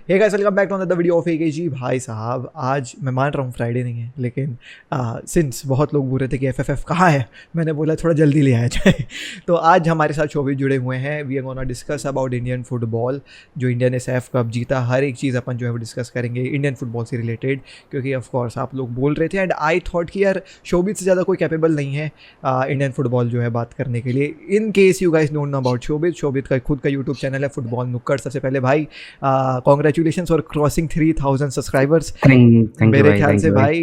Hey guys, welcome back to another video of AKG. भाई साहब, आज मैं मान रहा हूँ फ्राइडे नहीं है, लेकिन सिंस बहुत लोग बोल रहे थे कि एफएफएफ कहाँ है, मैंने बोला थोड़ा जल्दी ले आया जाए। तो आज हमारे साथ शोभित जुड़े हुए हैं। We are gonna discuss about Indian football, जो इंडिया ने सैफ कप जीता। हर एक चीज़ अपन जो है वो डिस्कस करेंगे इंडियन फुटबॉल से रिलेटेड, क्योंकि ऑफकोर्स आप लोग बोल रहे थे एंड आई थॉट कि यार शोभित से ज़्यादा कोई कैपेबल नहीं है इंडियन फुटबॉल जो है बात करने के लिए। In case you guys don't know about Shobhit का खुद का यूट्यूब चैनल है फुटबॉल नुक्कड़। सबसे पहले भाई कॉन्ग्रेचुलेशन फॉर क्रॉसिंग 3000 सब्सक्राइबर्स। मेरे ख्याल से भाई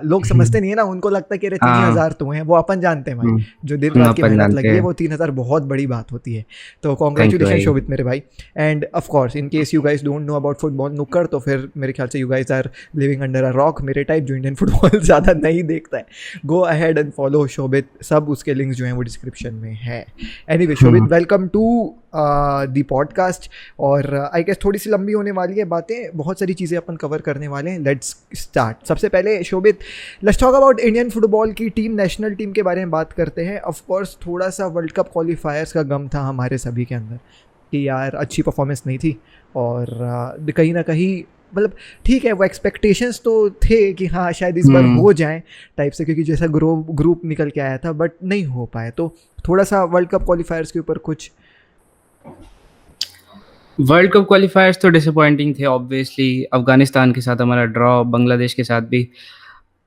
लोग समझते नहीं है ना, उनको लगता है कि अरे 3000 तो हैं, वो अपन जानते हैं भाई, जो दिन रात की मेहनत लगी है वो 3000 बहुत बड़ी बात होती है। तो कॉन्ग्रेचुलेशन शोभित मेरे भाई। And of course in case you guys don't know about football Nukkad, तो फिर मेरे ख्याल से you guys are living under a rock, मेरे टाइप, जो इंडियन फुटबॉल ज़्यादा नहीं देखता है। Go ahead and follow Shobhit, सब उसके लिंक्स जो हैं वो डिस्क्रिप्शन में है। Anyway Shobhit, welcome to the podcast. और आई गेस थोड़ी सी लंबी होने वाली है बातें, बहुत सारी चीज़ें अपन कवर करने वाले हैं। Let's start. सबसे पहले Shobhit, let's talk about Indian football की टीम, नेशनल टीम के बारे में बात करते हैं। ऑफ कोर्स थोड़ा सा वर्ल्ड कप क्वालिफायर्स का गम था हमारे सभी के अंदर कि यार अच्छी परफॉर्मेंस नहीं थी, और कहीं ना कहीं मतलब ठीक है, वो एक्सपेक्टेशंस तो थे कि हाँ शायद इस बार हो जाए टाइप से, क्योंकि जैसा ग्रुप निकल के आया था, बट नहीं हो पाए। तो थोड़ा सा वर्ल्ड कप क्वालिफायर्स के ऊपर कुछ। वर्ल्ड कप क्वालिफायर्स तो डिसअपॉइंटिंग थे ऑब्वियसली। अफगानिस्तान के साथ हमारा ड्रॉ, बांग्लादेश के साथ भी।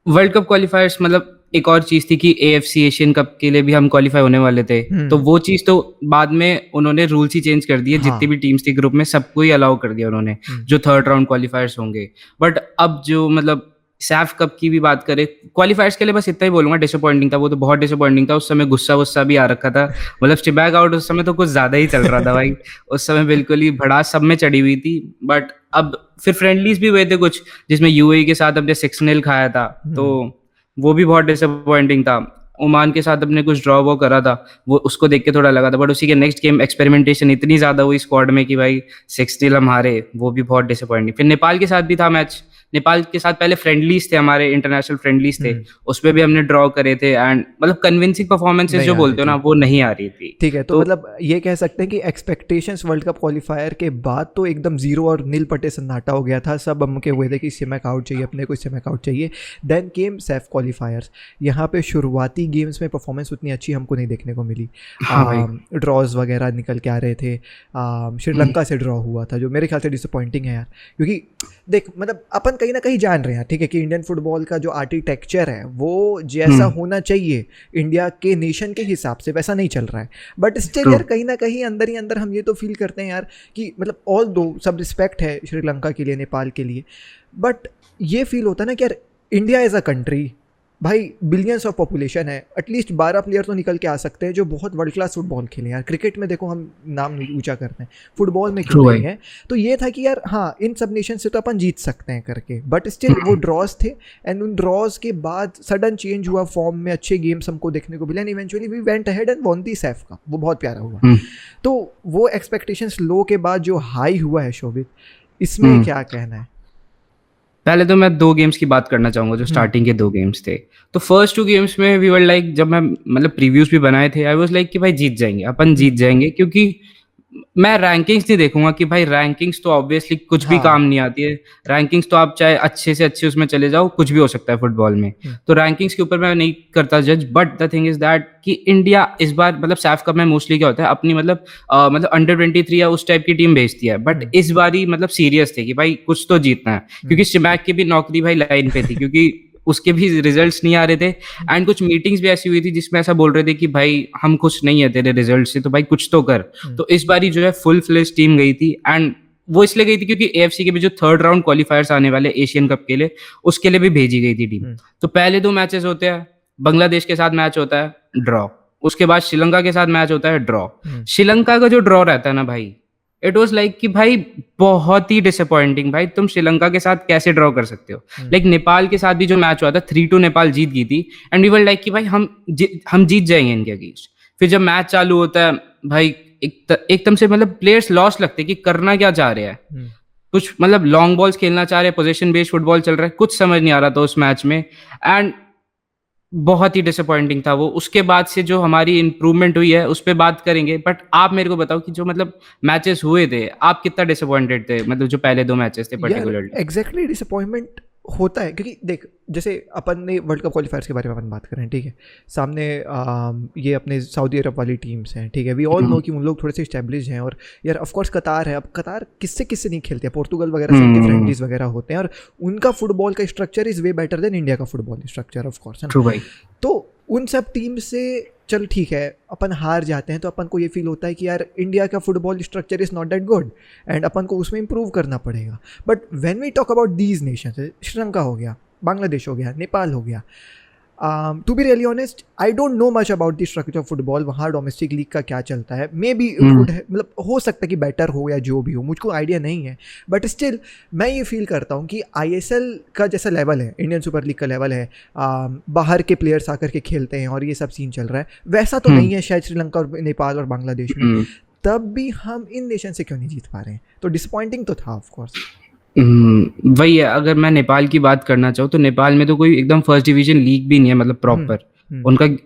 वर्ल्ड कप क्वालिफायर्स मतलब एक और चीज थी कि एएफसी एशियन कप के लिए भी हम क्वालिफाई होने वाले थे, तो वो चीज तो बाद में उन्होंने रूल्स ही चेंज कर दिए। हाँ। जितनी भी टीम्स थी ग्रुप में सबको ही अलाउ कर दिया उन्होंने, जो थर्ड राउंड क्वालिफायर्स होंगे। बट अब जो मतलब सैफ कप की भी बात करें, क्वालिफायर्स के लिए बस इतना ही बोलूंगा, डिसअपॉइंटिंग था। वो तो बहुत डिसअपॉइंटिंग था। उस समय गुस्सा भी आ रखा था, मतलब स्टिबैक आउट उस समय तो कुछ ज्यादा ही चल रहा था भाई। उस समय बिल्कुल ही भड़ास सब में चढ़ी हुई थी। बट अब फिर फ्रेंडलीज भी हुए थे कुछ, जिसमें यूएई के साथ अपने 6-0 खाया था, तो वो भी बहुत डिसअपॉइंटिंग था। ओमान के साथ अपने कुछ ड्रॉ वो करा था, वो उसको देख के थोड़ा लगा था। बट उसी के नेक्स्ट गेम एक्सपेरिमेंटेशन इतनी ज्यादा हुई स्क्वाड में कि भाई 6-0 हम हारे, वो भी बहुत डिसअपॉइंटिंग। फिर नेपाल के साथ भी था मैच। नेपाल के साथ पहले फ्रेंडलीज थे, हमारे इंटरनेशनल फ्रेंडलीज थे, उसमें भी हमने ड्रॉ करे थे। एंड मतलब कन्विंसिंग परफॉर्मेंसेस जो बोलते हो ना, वो नहीं आ रही थी। ठीक है, तो मतलब ये कह सकते हैं कि एक्सपेक्टेशंस वर्ल्ड कप क्वालिफायर के बाद तो एकदम जीरो और नील पटे सन्नाटा हो गया था। सब हम के हुए थे कि सिमैक आउट चाहिए, अपने को सिमैक आउट चाहिए। Then came SAFF qualifiers. यहाँ पे शुरुआती गेम्स में परफॉर्मेंस उतनी अच्छी हमको नहीं देखने को मिली। ड्रॉज वगैरह निकल के आ रहे थे। श्रीलंका से ड्रॉ हुआ था, जो मेरे ख्याल से डिसअपॉइंटिंग है यार, क्योंकि देख मतलब अपन कहीं ना कहीं जान रहे हैं ठीक है कि इंडियन फुटबॉल का जो आर्किटेक्चर है वो जैसा होना चाहिए इंडिया के नेशन के हिसाब से वैसा नहीं चल रहा है। बट स्टिल यार कहीं ना कहीं अंदर ही अंदर हम ये तो फील करते हैं यार कि मतलब ऑल दो सब रिस्पेक्ट है श्रीलंका के लिए, नेपाल के लिए, बट ये फील होता है ना कि यार इंडिया एज अ कंट्री भाई, बिलियंस ऑफ पॉपुलेशन है, एटलीस्ट 12 प्लेयर तो निकल के आ सकते हैं जो बहुत वर्ल्ड क्लास फुटबॉल खेले। यार क्रिकेट में देखो हम नाम ऊंचा करते हैं, फुटबॉल में क्यों नहीं है? तो ये था कि यार हाँ इन सब नेशन से तो अपन जीत सकते हैं करके, बट स्टिल वो ड्रॉज थे। एंड उन ड्रॉज के बाद सडन चेंज हुआ, फॉर्म में अच्छे गेम्स हमको देखने को मिले, and eventually we went ahead and won the SAFF का, वो बहुत प्यारा हुआ। तो वो एक्सपेक्टेशंस लो के बाद जो हाई हुआ है शोभित, इसमें क्या कहना है? पहले तो मैं 2 गेम्स की बात करना चाहूंगा, जो स्टार्टिंग के 2 गेम्स थे। तो फर्स्ट 2 गेम्स में वी वर लाइक, जब मैं मतलब प्रीव्यूज भी बनाए थे, आई वाज लाइक कि भाई जीत जाएंगे, अपन जीत जाएंगे। क्योंकि मैं रैंकिंग्स नहीं देखूंगा कि भाई रैंकिंग्स तो ऑब्वियसली कुछ भी काम नहीं आती है। रैंकिंग्स तो आप चाहे अच्छे से अच्छे उसमें चले जाओ, कुछ भी हो सकता है फुटबॉल में। तो रैंकिंग्स के ऊपर मैं नहीं करता जज। But the thing is that कि इंडिया इस बार मतलब सैफ कप में मोस्टली क्या होता है, अपनी मतलब अंडर 23 या उस टाइप की टीम भेजती है। बट इस बार ही मतलब सीरियस थे कि भाई कुछ तो जीतना है, क्योंकि सिमैक की भी नौकरी भाई लाइन पे थी, क्योंकि उसके भी रिजल्ट्स नहीं आ रहे थे। एंड कुछ मीटिंग्स भी ऐसी हुई थी जिसमें ऐसा बोल रहे थे कि भाई हम खुश नहीं है तेरे रिजल्ट से, तो भाई कुछ तो कर। तो इस बारी जो है फुल फ्लेज टीम गई थी। एंड वो इसलिए गई थी क्योंकि एएफसी के भी जो थर्ड राउंड क्वालिफायर्स आने वाले एशियन कप के लिए, उसके लिए भी भेजी गई थी टीम। तो पहले 2 मैचेस होते हैं, बांग्लादेश के साथ मैच होता है, ड्रॉ। उसके बाद श्रीलंका के साथ मैच होता है, ड्रॉ। श्रीलंका का जो ड्रॉ रहता है ना भाई, इट वॉज लाइक कि भाई बहुत ही डिसअपॉइंटिंग। भाई तुम श्रीलंका के साथ कैसे ड्रॉ कर सकते हो? लाइक नेपाल के साथ भी जो मैच हुआ था 3-2 नेपाल जीत गई थी। एंड वी वर लाइक कि भाई हम जीत जाएंगे इनके अगेंस्ट। फिर जब मैच चालू होता है भाई, एकदम से मतलब प्लेयर्स लॉस लगते कि करना क्या चाह रहे हैं। कुछ मतलब लॉन्ग बॉल्स खेलना चाह रहे हैं, पोजीशन बेस्ड फुटबॉल चल रहा है, कुछ समझ नहीं आ रहा था उस मैच में। एंड बहुत ही डिसअपॉइंटिंग था वो। उसके बाद से जो हमारी इम्प्रूवमेंट हुई है उस पे बात करेंगे, बट आप मेरे को बताओ कि जो मतलब मैचेस हुए थे, आप कितना डिसअपॉइंटेड थे, मतलब जो पहले 2 मैचेस थे यार पर्टिकुलरली? एग्जैक्टली डिसअपॉइंटमेंट होता है, क्योंकि देख जैसे अपन ने वर्ल्ड कप क्वालिफायर्स के बारे में अपन बात करें, ठीक है, सामने ये अपने सऊदी अरब वाली टीम्स हैं, ठीक है, वी ऑल नो कि उन लोग थोड़े से इस्टेब्लिश हैं, और यार ऑफ कोर्स कतार है, अब कतार किससे किससे नहीं खेलते हैं, पोर्तुगल वगैरह से उनके फ्रेंडलीज वगैरह होते हैं, और उनका फुटबॉल का structure is way better than India का फुटबॉल स्ट्रक्चर, ऑफ कोर्स, है ना। ट्रू भाई। तो उन सब टीम से चल ठीक है, अपन हार जाते हैं तो अपन को ये फील होता है कि यार इंडिया का football structure is not that good and अपन को उसमें इंप्रूव करना पड़ेगा। But when we talk about these nations, Sri Lanka हो गया, बांग्लादेश हो गया, नेपाल हो गया, to be really honest I don't know much about the structure of football, वहाँ डोमेस्टिक लीग का क्या चलता है, मे बी मतलब हो सकता है कि बेटर हो या जो भी हो, मुझको आइडिया नहीं है, बट स्टिल मैं ये फील करता हूँ कि ISL का जैसा लेवल है, इंडियन सुपर लीग का लेवल है, बाहर के प्लेयर्स आकर के खेलते हैं और ये सब सीन चल रहा है, वैसा तो नहीं है शायद श्रीलंका और नेपाल और बांग्लादेश में, तब भी हम इन नेशन से क्यों नहीं जीत पा रहे हैं, तो डिसअपॉइंटिंग तो था ऑफ कोर्स। वही है। अगर मैं नेपाल की बात करना चाहूँ तो नेपाल में तो कोई एकदम फर्स्ट डिवीजन लीग भी नहीं है, मतलब प्रॉपर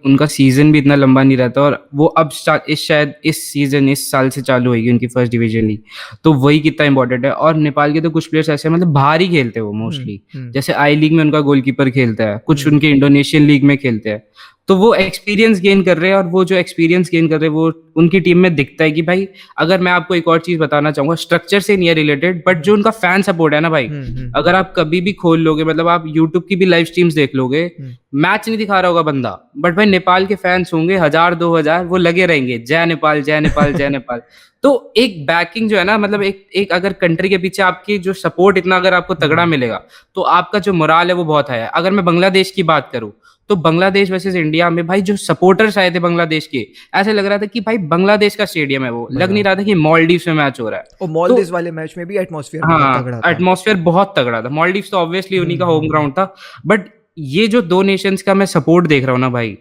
उनका सीजन भी इतना लंबा नहीं रहता, और वो अब शायद इस सीजन इस साल से चालू होगी उनकी फर्स्ट डिवीजन लीग, तो वही कितना इंपॉर्टेंट है। और नेपाल के तो कुछ प्लेयर्स ऐसे मतलब बाहर ही खेलते हैं वो मोस्टली, जैसे आई लीग में उनका गोलकीपर खेलता है, कुछ उनके इंडोनेशियन लीग में खेलते हैं, तो वो एक्सपीरियंस गेन कर रहे हैं, और वो जो एक्सपीरियंस गेन कर रहे हैं वो उनकी टीम में दिखता है कि भाई, अगर मैं आपको एक और चीज बताना चाहूंगा, स्ट्रक्चर से नहीं है रिलेटेड, बट जो उनका फैन सपोर्ट है ना भाई, अगर आप कभी भी खोल लोगे, मतलब आप यूट्यूब की भी लाइव स्ट्रीम्स देख लोगे, मैच नहीं दिखा रहा होगा बंदा, बट भाई नेपाल के फैंस होंगे 1000-2000, वो लगे रहेंगे, जय नेपाल जय नेपाल जय नेपाल। तो एक बैकिंग जो है ना, मतलब एक अगर कंट्री के पीछे आपकी जो सपोर्ट इतना अगर आपको तगड़ा मिलेगा, तो आपका जो मोराल है वो बहुत है। अगर मैं बांग्लादेश की बात करूं, तो बांग्लादेश वर्सेस इंडिया में भाई जो सपोर्टर्स आए थे बांग्लादेश के, ऐसे लग रहा था कि भाई बांग्लादेश का स्टेडियम है, वो लग नहीं रहा था कि मालदीव्स में मैच हो रहा है। और मालदीव्स वाले मैच में भी एटमॉस्फेयर बहुत तगड़ा था। एटमॉस्फेयर बहुत तगड़ा था। मालदीव्स तो ऑब्वियसली उन्हीं का होम ग्राउंड था, बट ये जो 2 नेशंस का मैं सपोर्ट देख रहा हूँ ना भाई,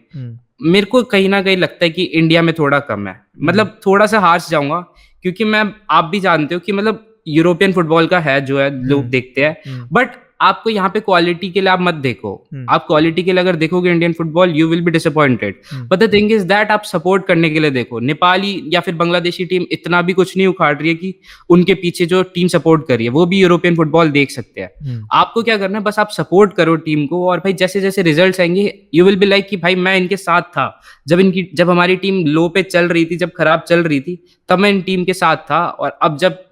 मेरे को कहीं ना कहीं लगता है कि इंडिया में थोड़ा कम है, मतलब थोड़ा सा हार्श जाऊंगा, क्योंकि आप भी जानते हो कि मतलब यूरोपियन फुटबॉल का है जो है लोग देखते हैं, बट आपको यहाँ पे क्वालिटी के लिए आप मत देखो, आप क्वालिटी के लिए अगर देखोगे Indian football, you will be disappointed. But the thing is that आप सपोर्ट करने के लिए देखो, नेपाली या फिर बांग्लादेशी टीम इतना भी कुछ नहीं उखाड़ रही है कि उनके पीछे जो टीम सपोर्ट कर रही है वो भी यूरोपियन फुटबॉल देख सकते हैं। आपको क्या करना है, बस आप सपोर्ट करो टीम को, और भाई जैसे जैसे रिजल्ट आएंगे यू विल बी लाइक कि भाई मैं इनके साथ था, जब हमारी टीम लो पे चल रही थी, जब खराब चल रही थी, तब मैं इन टीम के साथ था, और अब जब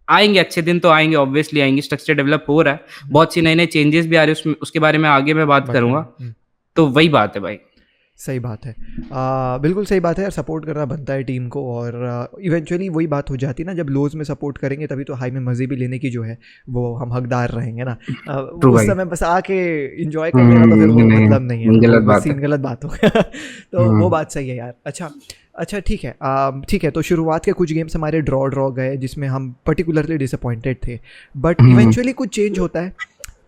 आएंगे अच्छे दिन तो आएंगे, ऑब्वियसली आएंगे, स्ट्रक्चर डेवलप हो रहा है, बहुत सी नए नए चेंजेस भी आ रहे हैं, उसके बारे में आगे मैं बात करूंगा। तो वही बात है भाई। सही बात है, बिल्कुल सही बात है यार, सपोर्ट करना बनता है टीम को, और इवेंचुअली वही बात हो जाती है ना, जब लोज में सपोर्ट करेंगे तभी तो हाई में मज़े भी लेने की जो है वो हम हकदार रहेंगे ना। उस समय बस आके इंजॉय कर लेना तो फिर वो मतलब नहीं है, गलत बात हो गया। तो वो बात सही है यार। अच्छा ठीक है, तो शुरुआत के कुछ गेम्स हमारे ड्रॉ गए जिसमें हम पर्टिकुलरली डिसअपॉइंटेड थे, बट इवेंचुअली कुछ चेंज होता है,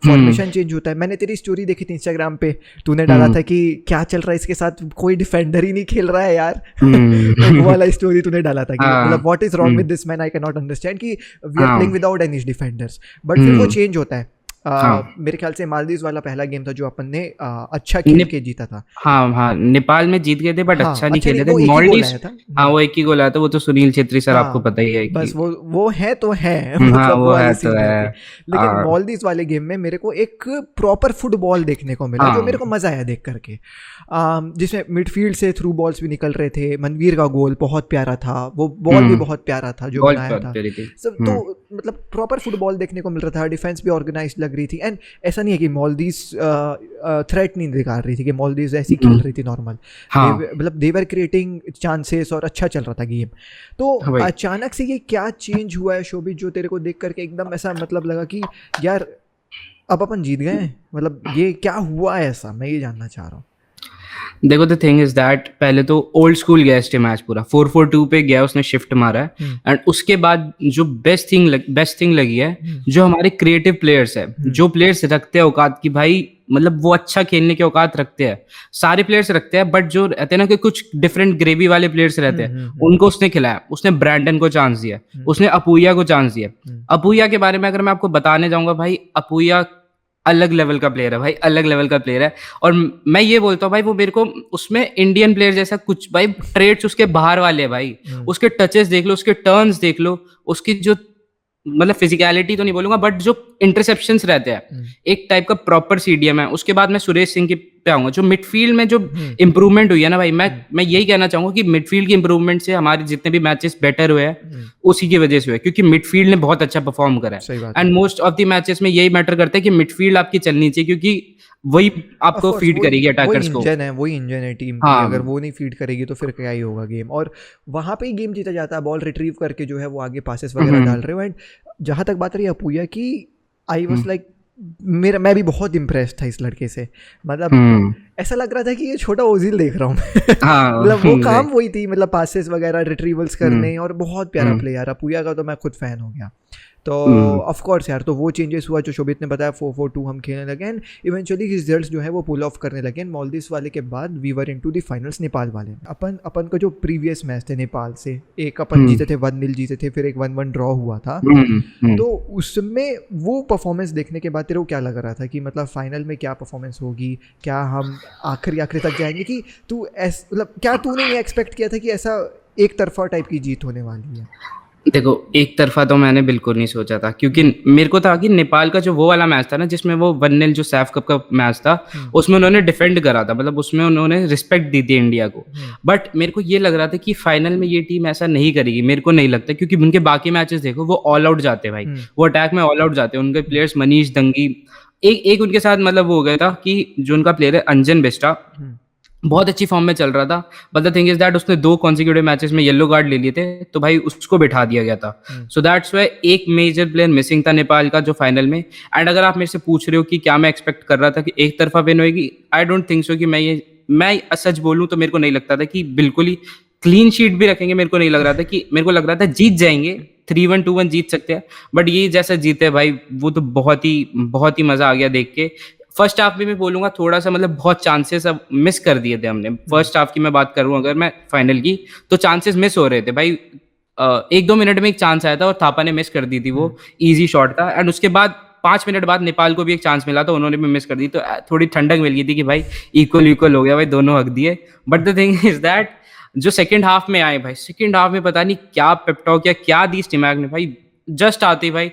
फॉर्मेशन चेंज होता है। मैंने तेरी स्टोरी देखी थी इंस्टाग्राम पे, तूने डाला था कि क्या चल रहा है इसके साथ, कोई डिफेंडर ही नहीं खेल रहा है यार। वो वाला स्टोरी तूने डाला था कि मतलब what is wrong with this man, I can not understand कि we are playing without any defenders, but फिर वो चेंज होता है। मेरे ख्याल से मालदीव वाला पहला गेम था जो अपन ने अच्छा खेल के जीता था। हाँ, नेपाल में जीत गए थे, बट अच्छा नहीं खेले थे। मालदीव्स, वो एक ही गोल आया था, वो तो सुनील छेत्री सर आपको पता ही है। बस वो है तो है, मतलब वो है तो है। लेकिन मालदीव वाले गेम में मेरे को एक प्रॉपर फुटबॉल देखने को मिला, जो मेरे को मजा आया देख करके, जिसमें मिडफील्ड से थ्रू बॉल्स भी निकल रहे थे। मनवीर का गोल बहुत प्यारा था, वो बॉल भी बहुत प्यारा था जो बनाया था। तो मतलब प्रॉपर फुटबॉल देखने को मिल रहा था, डिफेंस भी ऑर्गेनाइज्ड लग रही थी, एंड ऐसा नहीं है कि मालदीव्स थ्रेट नहीं दिखा रही थी, कि मालदीव्स ऐसी खेल रही थी नॉर्मल, मतलब दे वर क्रिएटिंग चांसेस और अच्छा चल रहा था गेम। तो अचानक से ये क्या चेंज हुआ है शोभित, जो तेरे को देख करके एकदम ऐसा मतलब लगा कि यार अब अपन जीत गए, मतलब ये क्या हुआ है ऐसा, मैं ये जानना चाह रहा हूँ। देखो द थिंग इज दैट, पहले तो ओल्ड स्कूल गया इसके मैच, पूरा 4-4-2 पे गया, उसने शिफ्ट मारा है। एंड उसके बाद जो बेस्ट थिंग लगी है, जो हमारे क्रिएटिव प्लेयर्स है, जो प्लेयर्स रखते हैं औकात की भाई, मतलब वो अच्छा खेलने के औकात रखते हैं, सारे प्लेयर्स रखते हैं, बट जो रहते हैं ना कि कुछ डिफरेंट ग्रेवी वाले प्लेयर्स रहते हैं, उनको उसने खिलाया। उसने ब्रैंडन को चांस दिया, उसने अपूया को चांस दिया। अपूया के बारे में अगर मैं आपको बताने जाऊंगा भाई, अपूया अलग लेवल का प्लेयर है भाई, अलग लेवल का प्लेयर है। और मैं ये बोलता हूँ भाई, वो मेरे को उसमें इंडियन प्लेयर जैसा कुछ भाई ट्रेड्स उसके बाहर वाले हैं भाई। उसके टचेस देख लो, उसके टर्न्स देख लो, उसकी जो मतलब फिजिकलिटी तो नहीं बोलूंगा, बट जो इंटरसेप्शंस रहते हैं, एक टाइप का प्रॉपर सीडीएम है। उसके बाद मैं सुरेश सिंह के पे आऊंगा। जो मिडफील्ड में जो इंप्रूवमेंट हुई है ना भाई, मैं यही कहना चाहूंगा कि मिडफील्ड की इंप्रूवमेंट से हमारे जितने भी मैचेस बेटर हुए हैं उसी की वजह से हुए, क्योंकि मिडफील्ड ने बहुत अच्छा परफॉर्म करा सही है। बात है। And most of the matches में यही मैटर करता है कि मिडफील्ड आपकी चलनी चाहिए, क्योंकि वही ऑफ आपको कोर्स फीड वही करेगी अटैकर्स को। इंजन है, वही इंजन है टीम की। हाँ अगर वो नहीं फीड करेगी तो फिर क्या ही होगा गेम। और वहाँ पे ही गेम जीता जाता है, बॉल रिट्रीव करके जो है वो आगे पासेस वगैरह डाल रहे हो। एंड जहाँ तक बात रही अपूया की, आई वॉज लाइक, मैं भी बहुत इम्प्रेस था इस लड़के से। मतलब ऐसा लग रहा था कि ये छोटा ओजिल देख रहा हूँ मैं। हाँ मतलब वो काम वही थी, मतलब पासेस वगैरह रिट्रीवल्स करने, और बहुत प्यारा प्लेयर अपूया का, तो मैं खुद फैन हो गया। तो ऑफ कोर्स यार, तो वो चेंजेस हुआ जो शोभित ने बताया, 4-4-2 हम खेलने लगे एंड इवेंचुअली रिजल्ट्स जो है वो पुल ऑफ करने लगे। मॉलदीव्स वाले के बाद we were into the finals Nepal वाले। अपन का जो प्रीवियस मैच थे नेपाल से, एक अपन जीते थे 1-0 जीते थे, फिर एक 1-1 ड्रॉ हुआ था। तो उसमें वो परफॉर्मेंस देखने के बाद तेरे को क्या लग रहा था कि मतलब फाइनल में क्या परफॉर्मेंस होगी, क्या हम आखिरी तक जाएंगे, कि तू मतलब क्या तूने ये एक्सपेक्ट किया था कि ऐसा एक तरफा टाइप की जीत होने वाली है? देखो, एक तरफा तो मैंने बिल्कुल नहीं सोचा था, क्योंकि मेरे को था कि नेपाल का जो वो वाला मैच था ना, जिसमें वो 1-0 जो सैफ कप का मैच था, उसमें उन्होंने डिफेंड करा था, मतलब उसमें उन्होंने रिस्पेक्ट दी थी इंडिया को। बट मेरे को ये लग रहा था कि फाइनल में ये टीम ऐसा नहीं करेगी, मेरे को नहीं लगता, क्योंकि उनके बाकी मैचेस देखो, वो ऑल आउट जाते हैं भाई, वो अटैक में ऑल आउट जाते हैं। उनके प्लेयर्स मनीष दंगी, एक उनके साथ मतलब वो हो गया था कि जो उनका प्लेयर है अंजन बिस्टा, बहुत अच्छी फॉर्म में चल रहा था। But the thing is that उसने 2 कॉन्सिक्यूटिव मैचेस में येलो कार्ड ले लिए थे, तो भाई उसको बिठा दिया गया था। सो दैट्स व्हाई एक मेजर प्लेयर मिसिंग था नेपाल का जो फाइनल में। एंड अगर आप मेरे से पूछ रहे हो कि क्या मैं एक्सपेक्ट कर रहा था कि एक तरफा विन होगी, आई डोंट थिंक सो। कि मैं सच बोलूं तो मेरे को नहीं लगता था कि बिल्कुल ही क्लीन शीट भी रखेंगे। मेरे को नहीं लग रहा था कि, मेरे को लग रहा था जीत जाएंगे, 3-1 2-1 जीत सकते हैं। बट ये जैसा जीते भाई, वो तो बहुत ही मजा आ गया देख के। फर्स्ट हाफ में मैं बोलूंगा थोड़ा सा मतलब बहुत चांसेस अब मिस कर दिए थे हमने। फर्स्ट हाफ की मैं बात करूं अगर मैं फाइनल की, तो चांसेस मिस हो रहे थे भाई। 1-2 मिनट में एक चांस आया था और थापा ने मिस कर दी थी, वो इजी शॉट था। एंड उसके बाद 5 मिनट बाद नेपाल को भी एक चांस मिला था, उन्होंने भी मिस कर दी, तो थोड़ी ठंडक मिल गई थी कि भाई इक्वल हो गया भाई, दोनों हक दिए। But the thing is that जो सेकंड हाफ में आए भाई, सेकंड हाफ में पता नहीं क्या पेपटॉक या क्या दी स्टिमैक ने भाई। जस्ट आते भाई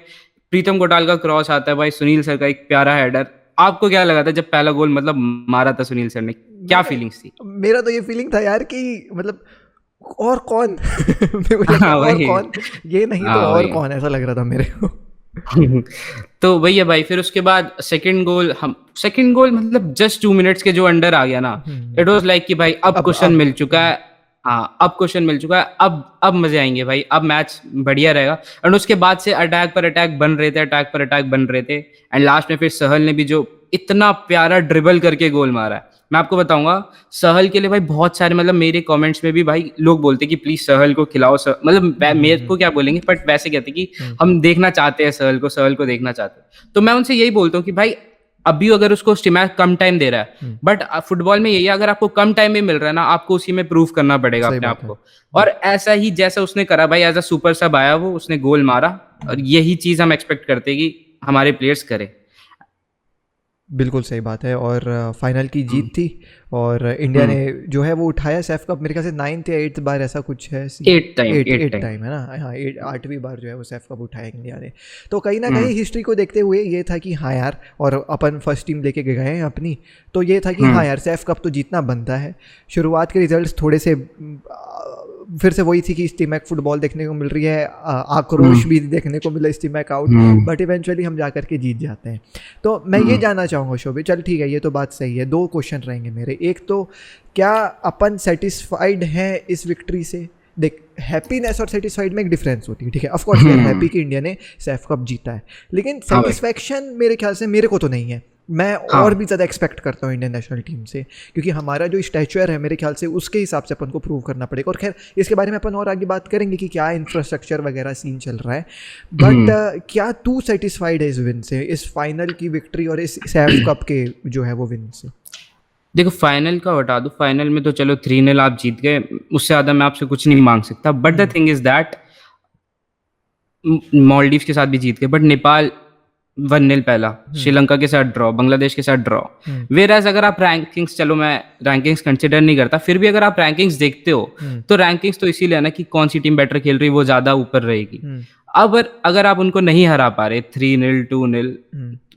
प्रीतम कोटाल का क्रॉस आता है भाई, सुनील सर का एक प्यारा हेडर। आपको क्या लगा था जब पहला गोल मतलब मारा था सुनील सर ने, क्या फीलिंग्स थी? मेरा तो ये फीलिंग था यार कि मतलब और कौन मेरे को लगा और कौन, ये नहीं तो और कौन, ऐसा लग रहा था मेरे को। तो वही है भाई। फिर उसके बाद सेकंड गोल मतलब जस्ट 2 मिनट्स के जो अंडर आ गया ना, इट वाज लाइक कि भाई अब क्वेश्चन मिल चुका है। हाँ, अब क्वेश्चन मिल चुका है, अब मजे आएंगे भाई, अब मैच बढ़िया रहेगा। एंड उसके बाद से अटैक पर अटैक बन रहे थे। एंड लास्ट में फिर सहल ने भी जो इतना प्यारा ड्रिबल करके गोल मारा है, मैं आपको बताऊंगा सहल के लिए भाई बहुत सारे, मतलब मेरे कमेंट्स में भी भाई लोग बोलते कि प्लीज सहल को खिलाओ। मतलब मेरे को क्या बोलेंगे, बट वैसे कहते कि हम देखना चाहते हैं सहल को देखना चाहते हैं। तो मैं उनसे यही बोलता हूँ कि भाई अभी अगर उसको स्टिमैक कम टाइम दे रहा है, बट फुटबॉल में यही है, अगर आपको कम टाइम में मिल रहा है ना, आपको उसी में प्रूव करना पड़ेगा अपने आप को। और ऐसा ही जैसा उसने करा भाई, एज अ सुपर सब आया वो, उसने गोल मारा, और यही चीज हम एक्सपेक्ट करते हैं कि हमारे प्लेयर्स करें। बिल्कुल सही बात है। और फाइनल की जीत थी, और इंडिया ने जो है वो उठाया सैफ कप, मेरे ख्याल से 9th या 8th बार ऐसा कुछ है, 8 टाइम है ना। हाँ, 8वीं बार जो है वो सैफ कप उठाया इंडिया ने। तो कहीं ना कहीं हिस्ट्री को देखते हुए ये था कि हाँ यार, और अपन फर्स्ट टीम लेके गए हैं अपनी, तो ये था कि हाँ यार सैफ कप तो जीतना बनता है। शुरुआत के रिजल्ट्स थोड़े से फिर से वही थी कि स्टीमैक फुटबॉल देखने को मिल रही है, आक्रोश भी देखने को मिला स्टीमैक आउट, बट इवेंचुअली हम जाकर के जीत जाते हैं। तो मैं ये जानना चाहूँगा शोभित, चल ठीक है ये तो बात सही है, 2 क्वेश्चन रहेंगे मेरे। एक तो क्या अपन सेटिस्फाइड हैं इस विक्ट्री से? देख, हैप्पीनेस और सेटिस्फाइड में एक डिफरेंस होती है, ठीक है। Of course we are happy कि इंडिया ने सैफ कप जीता है, लेकिन सेटिस्फैक्शन मेरे ख्याल से मेरे को तो नहीं है। मैं और भी ज़्यादा एक्सपेक्ट करता हूँ इंडियन नेशनल टीम से, क्योंकि हमारा जो स्टैचर है मेरे ख्याल से उसके हिसाब से अपन को प्रूव करना पड़ेगा। और खैर इसके बारे में अपन और आगे बात करेंगे कि क्या इंफ्रास्ट्रक्चर वगैरह सीन चल रहा है। बट क्या तू सेटिस्फाइड है इस विन से, इस फाइनल की विक्ट्री और इस सैफ कप के जो है वो विन से? देखो, फाइनल का हटा दो, फाइनल में तो चलो 3-0 आप जीत गए, उससे ज़्यादा मैं आपसे कुछ नहीं मांग सकता। But the thing is that Maldives के साथ भी जीत गए, बट नेपाल 1-0 पहला, श्रीलंका के साथ ड्रॉ, बांग्लादेश के साथ ड्रॉ। वेराज अगर आप रैंकिंग्स, चलो मैं रैंकिंग्स कंसिडर नहीं करता, फिर भी अगर आप रैंकिंग्स देखते हो तो रैंकिंग्स तो इसीलिए है ना कि कौन सी टीम बेटर खेल रही है वो ज्यादा ऊपर रहेगी। अब अगर आप उनको नहीं हरा पा रहे 3-0 2-0,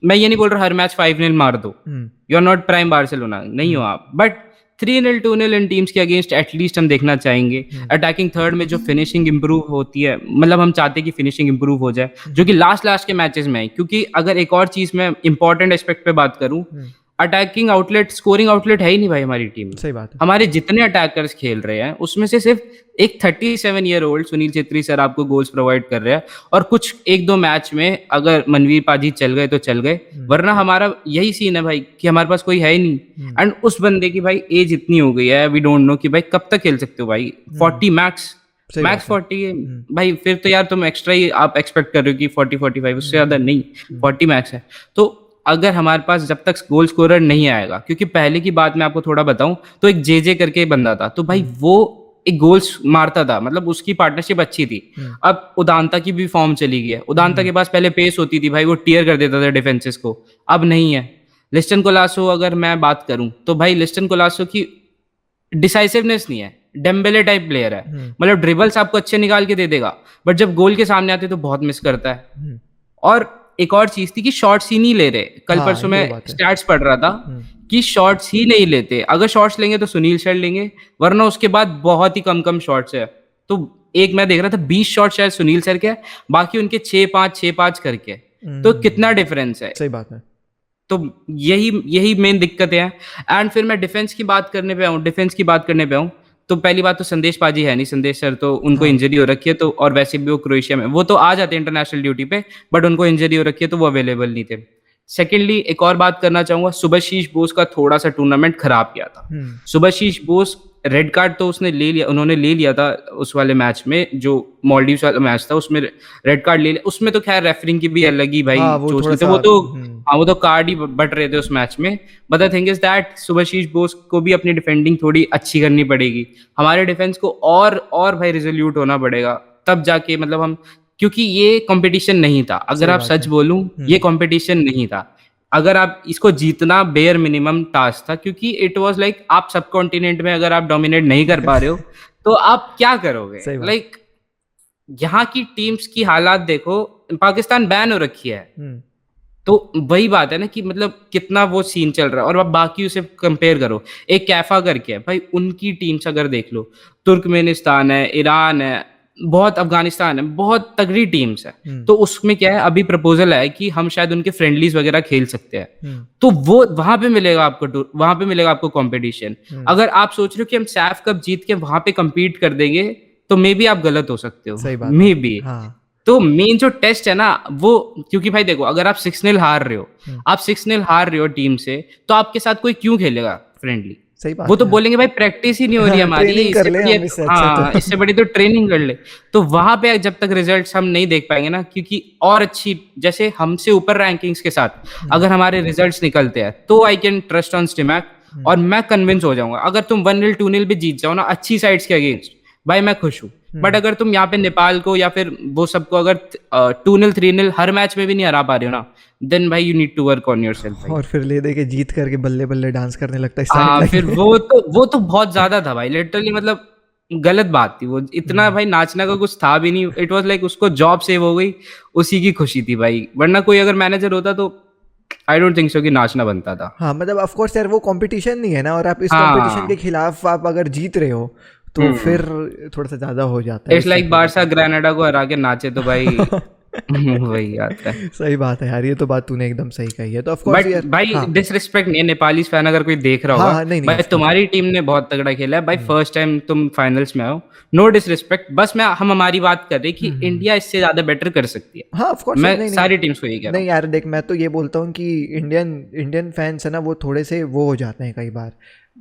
मैं ये नहीं बोल रहा हर मैच 5-0 मार दो, you are not prime Barcelona, नहीं हो आप, बट 3-0 2-0 इन टीम्स के अगेंस्ट एटलीस्ट हम देखना चाहेंगे। अटैकिंग थर्ड में जो फिनिशिंग इंप्रूव होती है, मतलब हम चाहते हैं कि फिनिशिंग इंप्रूव हो जाए, जो कि लास्ट के मैचेस में है। क्योंकि अगर एक और चीज में इंपॉर्टेंट एस्पेक्ट पे बात करूं, अटैकिंग आउटलेट, स्कोरिंग आउटलेट है ही नहीं भाई हमारी टीम में। सही बात है। हमारे जितने अटैकर्स खेल रहे हैं उसमें से सिर्फ एक 37 year old Sunil Chhetri sir आपको गोल्स प्रोवाइड कर रहे हैं, और कुछ एक दो मैच में अगर मनवीर पाजी चल गए तो चल गए, वरना हमारा यही सीन है भाई कि हमारे पास कोई है ही नहीं। एंड उस बंदे की भाई एज इतनी हो गई है, वी डोंट नो कि भाई कब तक खेल सकते हो भाई। 40 मैक्स 40 है भाई, फिर तो यार तुम एक्स्ट्रा ही आप एक्सपेक्ट कर रहे हो कि 40-45, उससे ज्यादा नहीं, 40 मैक्स है। तो अगर हमारे पास जब तक गोल स्कोरर नहीं आएगा, क्योंकि पहले की बात मैं आपको थोड़ा बताऊं तो एक जे करके बंदा था, तो भाई वो एक गोल्स मारता था, मतलब उसकी पार्टनरशिप अच्छी थी। अब उदांता की भी फॉर्म चली गई है, उदांता के पास पहले पेस होती थी भाई, वो टीयर कर देता था डिफेंसेस को, अब नहीं है। लिस्टन कोलासो अगर मैं बात करूं तो भाई लिस्टन कोलासो की डिसाइसिवनेस नहीं है, डेम्बेले टाइप प्लेयर है, मतलब ड्रिबल्स आपको अच्छे निकाल के दे देगा, बट जब गोल के सामने आते तो बहुत मिस करता है। और एक और चीज थी कि शॉट्स ही नहीं ले रहे, कल परसों में स्टैट्स पढ़ रहा था कि शॉट्स ही नहीं लेते, अगर शॉट्स लेंगे तो सुनील शेर लेंगे, वरना उसके बाद बहुत ही कम शॉट्स है। तो एक मैं देख रहा था 20 शॉट शायद सुनील सर के, बाकी उनके 6-5 करके, तो कितना डिफरेंस है। सही बात है। तो यही मेन दिक्कत है। एंड फिर मैं डिफेंस की बात करने पे आऊं तो पहली बात तो संदेश पाजी है नहीं, संदेश सर तो उनको इंजरी हो रखी है, तो और वैसे भी वो क्रोएशिया में, वो तो आ जाते हैं इंटरनेशनल ड्यूटी पे, बट उनको इंजरी हो रखी है तो वो अवेलेबल नहीं थे। सेकेंडली एक और बात करना चाहूंगा, सुभाशीष बोस का थोड़ा सा टूर्नामेंट खराब किया था। सुभाशीष बोस रेड कार्ड तो उन्होंने ले लिया था उस वाले मैच में, जो मालदीव्स वाला मैच था उसमें रेड कार्ड ले लिया, उसमें तो खैर रेफरिंग की भी अलग ही भाई चोट थी, वो तो कार्ड ही बट रहे थे उस मैच में। But the thing is that Subhashish Bose को भी अपनी डिफेंडिंग थोड़ी अच्छी करनी पड़ेगी, हमारे डिफेंस को और भाई रिजोल्यूट होना पड़ेगा, तब जाके मतलब हम, क्योंकि ये कंपटीशन नहीं था, अगर आप सच बोलूं ये कंपटीशन नहीं था। अगर आप इसको जीतना बेयर मिनिमम टास्क था, क्योंकि इट वाज लाइक आप सब कॉन्टिनेंट में अगर आप डोमिनेट नहीं कर पा रहे हो तो आप क्या करोगे। लाइक यहाँ की टीम्स की हालात देखो, पाकिस्तान बैन हो रखी है, तो वही बात है ना कि मतलब कितना वो सीन चल रहा है, और आप बाकी उसे कंपेयर करो, एक कैफा करके है भाई, उनकी टीम्स अगर देख लो, तुर्कमेनिस्तान है, ईरान है, बहुत अफगानिस्तान है, बहुत तगड़ी टीम्स है। तो उसमें क्या है, अभी प्रपोजल है कि हम शायद उनके फ्रेंडलीज वगैरह खेल सकते हैं, तो वो वहां पे मिलेगा आपको कंपटीशन। अगर आप सोच रहे हो कि हम सैफ कप जीत के वहां पे compete कर देंगे तो मे बी आप गलत हो सकते हो, मे बी। तो मेन जो टेस्ट है ना वो, क्योंकि भाई देखो अगर आप 6-0 हार रहे हो टीम से, तो आपके साथ कोई क्यों खेलेगा फ्रेंडली, वो तो बोलेंगे भाई प्रैक्टिस ही नहीं हो रही हमारी, इससे बड़ी तो ट्रेनिंग कर ले। तो वहां पे जब तक रिजल्ट्स हम नहीं देख पाएंगे ना, क्योंकि और अच्छी, जैसे हमसे ऊपर रैंकिंग्स के साथ अगर हमारे रिजल्ट्स निकलते हैं तो I can trust on Stimac, और मैं कन्विंस हो जाऊंगा। अगर तुम 1-0 2-0 भी जीत जाओ ना अच्छी साइड्स के अगेंस्ट, भाई मैं खुश हूँ। बट अगर तुम यहाँ पे नेपाल को या फिर वो सबको अगर 2-0 3-0 हर मैच में भी नहीं हरा पा रहे हो ना, देन भाई you need to work on yourself. और फिर ले दे के जीत करके बल्ले बल्ले डांस करने लगता है। हाँ, फिर वो तो बहुत ज्यादा था भाई, लिटरली मतलब गलत बात थी वो, इतना भाई नाचना का कुछ था भी नहीं। इट वाज लाइक उसको जॉब सेव हो गई, उसी की खुशी थी भाई, वरना कोई अगर मैनेजर होता तो आई डोंट थिंक सो कि नाचना बनता था। हाँ मतलब ऑफ कोर्स यार वो कंपटीशन नहीं है ना, और आप इस कंपटीशन के खिलाफ आप अगर जीत रहे हो तो फिर थोड़ा सा ज्यादा हो जाता है। इट्स लाइक बारसा ग्रेनाडा को हरा के नाचे तो भाई वही आता है। सही बात है यार, ये तो बात तूने एकदम सही कही है। तो ऑफ कोर्स यार भाई डिसरिस्पेक्ट नहीं है, नेपाली फैन अगर कोई देख रहा होगा, नहीं, भाई तुम्हारी टीम ने बहुत तगड़ा खेला है भाई, फर्स्ट टाइम तुम फाइनल्स में आओ, नो डिसरिस्पेक्ट, बस हम हमारी बात कर रहे कि इंडिया इससे ज्यादा बेटर कर सकती है। हाँ ऑफ कोर्स, मैं सारी टीम्स को यही कह रहा हूं। नहीं यार देख, मैं तो ये बोलता हूँ कि इंडियन फैंस है ना, वो थोड़े से वो हो जाते हैं, कई बार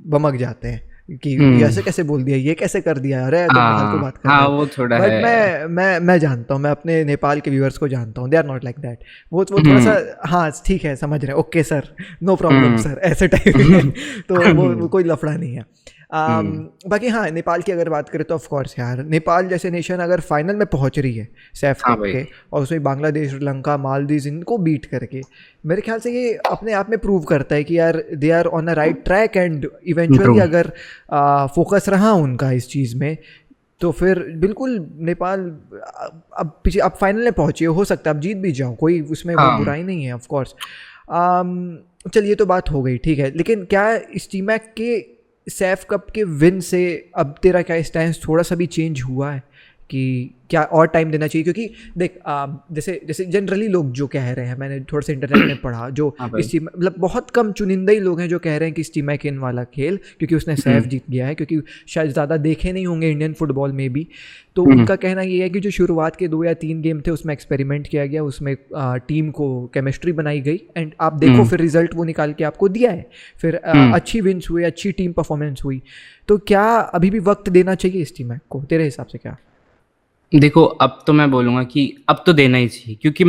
बमक जाते हैं कि ऐसे कैसे बोल दिया, ये कैसे कर दिया, अरे तुम फालतू बात कर रहे हो। वो थोड़ा है। मैं जानता हूँ, मैं अपने नेपाल के व्यूअर्स को जानता हूँ, they are not like that. वो थोड़ा सा हाँ ठीक है, समझ रहे, okay sir, no problem sir, ऐसे टाइप तो वो कोई लफड़ा नहीं है। बाकी हाँ, नेपाल की अगर बात करें तो ऑफ कोर्स यार, नेपाल जैसे नेशन अगर फाइनल में पहुंच रही है सैफ हाँ कप भाई। के, और उसमें बांग्लादेश, श्रीलंका, मालदीव इनको बीट करके, मेरे ख्याल से ये अपने आप में प्रूव करता है कि यार they are on a right track, and eventually true. अगर फोकस रहा उनका इस चीज़ में, तो फिर बिल्कुल नेपाल अब पीछे, अब फाइनल में पहुंचे, हो सकता है अब जीत भी जाओ, कोई उसमें वो हाँ। बुराई नहीं है ऑफ कोर्स। चलिए ये तो बात हो गई, ठीक है, लेकिन क्या स्टीमैक के सैफ कप के विन से अब तेरा क्या स्टैंस थोड़ा सा भी चेंज हुआ है कि क्या और टाइम देना चाहिए? क्योंकि देख जैसे जैसे जनरली लोग जो कह रहे हैं, मैंने थोड़ा सा इंटरनेट में पढ़ा, जो हाँ भाई। स्टीम मतलब बहुत कम चुनिंदा ही लोग हैं जो कह रहे हैं कि स्टीमैक इन वाला खेल, क्योंकि उसने सैफ जीत गया है, क्योंकि शायद ज़्यादा देखे नहीं होंगे इंडियन फुटबॉल में भी, तो उनका कहना ये है कि जो शुरुआत के 2 या 3 गेम थे उसमें एक्सपेरिमेंट किया गया, उसमें टीम को केमिस्ट्री बनाई गई, एंड आप देखो फिर रिजल्ट वो निकाल के आपको दिया है, फिर अच्छी विन्स हुई, अच्छी टीम परफॉर्मेंस हुई। तो क्या अभी भी वक्त देना चाहिए स्टीमैक को, तेरे हिसाब से क्या? देखो, अब तो मैं बोलूँगा कि अब तो देना ही चाहिए, क्योंकि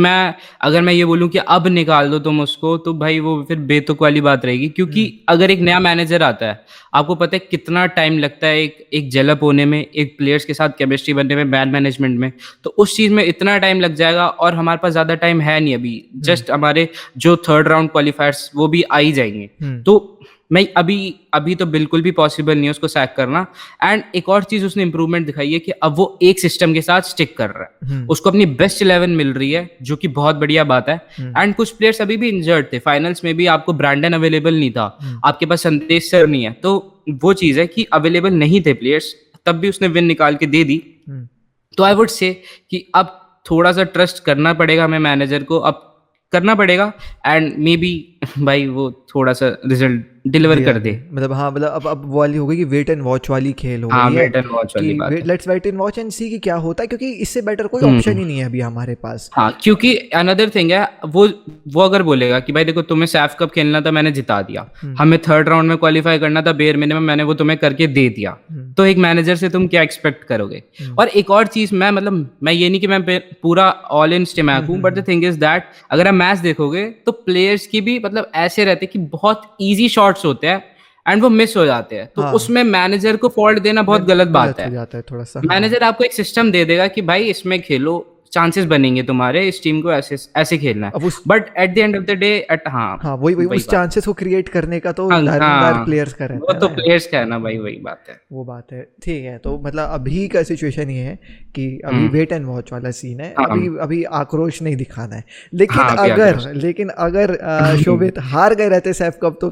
अगर मैं ये बोलूँ कि अब निकाल दो तुम उसको, तो भाई वो फिर बेतुक वाली बात रहेगी। क्योंकि अगर एक नया मैनेजर आता है, आपको पता है कितना टाइम लगता है एक जेलअप होने में, एक प्लेयर्स के साथ केमिस्ट्री बनने में, मैन मैनेजमेंट में, तो उस चीज़ में इतना टाइम लग जाएगा, और हमारे पास ज़्यादा टाइम है नहीं अभी। जस्ट हमारे जो 3rd राउंड क्वालिफायर्स वो भी आ ही जाएंगे, तो मैं अभी तो बिल्कुल भी पॉसिबल नहीं है उसको सैक करना। एंड एक और चीज उसने इंप्रूवमेंट दिखाई है कि अब वो एक सिस्टम के साथ स्टिक कर रहा है, उसको अपनी बेस्ट 11 मिल रही है, जो कि बहुत बढ़िया बात है। एंड कुछ प्लेयर्स अभी भी इंजर्ड थे, फाइनल्स में भी आपको ब्रांडन अवेलेबल नहीं था, आपके पास संदेश सर नहीं है, तो वो चीज है कि अवेलेबल नहीं थे प्लेयर्स, तब भी उसने विन निकाल के दे दी। तो आई वुड से कि अब थोड़ा सा ट्रस्ट करना पड़ेगा हमें मैनेजर को, अब करना पड़ेगा, एंड मे बी भाई वो थोड़ा सा रिजल्ट डिलीवर कर दे। मतलब हाँ, मतलब अब वो वाली हो गई कि वेट एंड वॉच वाली खेल हो हाँ, गई है, वेट एंड वॉच वाली बात कि है। Let's wait and watch and see कि क्या होता है, क्योंकि इससे बेटर कोई ऑप्शन ही नहीं है अभी हमारे पास। हाँ, क्योंकि अनदर थिंग है, वो अगर बोलेगा कि भाई देखो तुम्हें सैफ कप खेलना था, मैंने जिता दिया, हमें 3rd राउंड में क्वालिफाई करना था बेयर मिनिमम, मैंने वो तुम्हें करके दे दिया, तो एक मैनेजर से तुम क्या एक्सपेक्ट करोगे? और एक और चीज, मैं ये नहीं कि मैं पूरा ऑल इन स्टीमैक हूँ, but the thing is that अगर आप मैच देखोगे तो प्लेयर्स की भी मतलब ऐसे रहते कि बहुत ईजी शॉट्स होते हैं एंड वो मिस हो जाते हैं, तो उसमें मैनेजर को फॉल्ट देना बहुत गलत बात हो है। जाता है थोड़ा सा। मैनेजर आपको एक सिस्टम दे देगा कि भाई इसमें खेलो, चांसेस बनेंगे तुम्हारे, इस टीम को ऐसे ऐसे खेलना है, but at the end of the day हाँ वही उस चांसेस को क्रिएट करने का तो दारोमदार प्लेयर्स का रहता वो है तो ना। प्लेयर्स का है ना भाई, वही बात है, वो बात है, ठीक है। तो मतलब अभी का सिचुएशन ये है कि अभी वेट एंड वॉच वाला सीन है, अभी आक्रोश नहीं दिखाना है, लेकिन अगर शोभित हार गए रहते सैफ कप, तो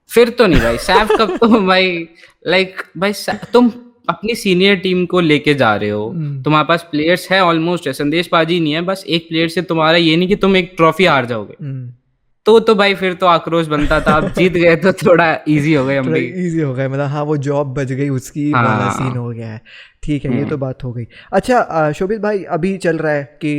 फिर तो नहीं भाई, सैफ कप तो भाई भाई तुम अपनी सीनियर टीम को लेके जा रहे हो, तुम्हारे पास प्लेयर्स है, ऑलमोस्ट है, संदेश पाजी नहीं है, बस एक प्लेयर से तुम्हारा ये नहीं कि तुम एक ट्रॉफी हार जाओगे, तो भाई फिर तो आक्रोश बनता था। अब जीत गए तो थोड़ा इजी हो गए, हम भी इजी हो गए, मतलब हाँ वो जॉब बच गई उसकी, वाला सीन हो गया है, ठीक है, ये तो बात हो गई। अच्छा शोभित भाई, अभी चल रहा है कि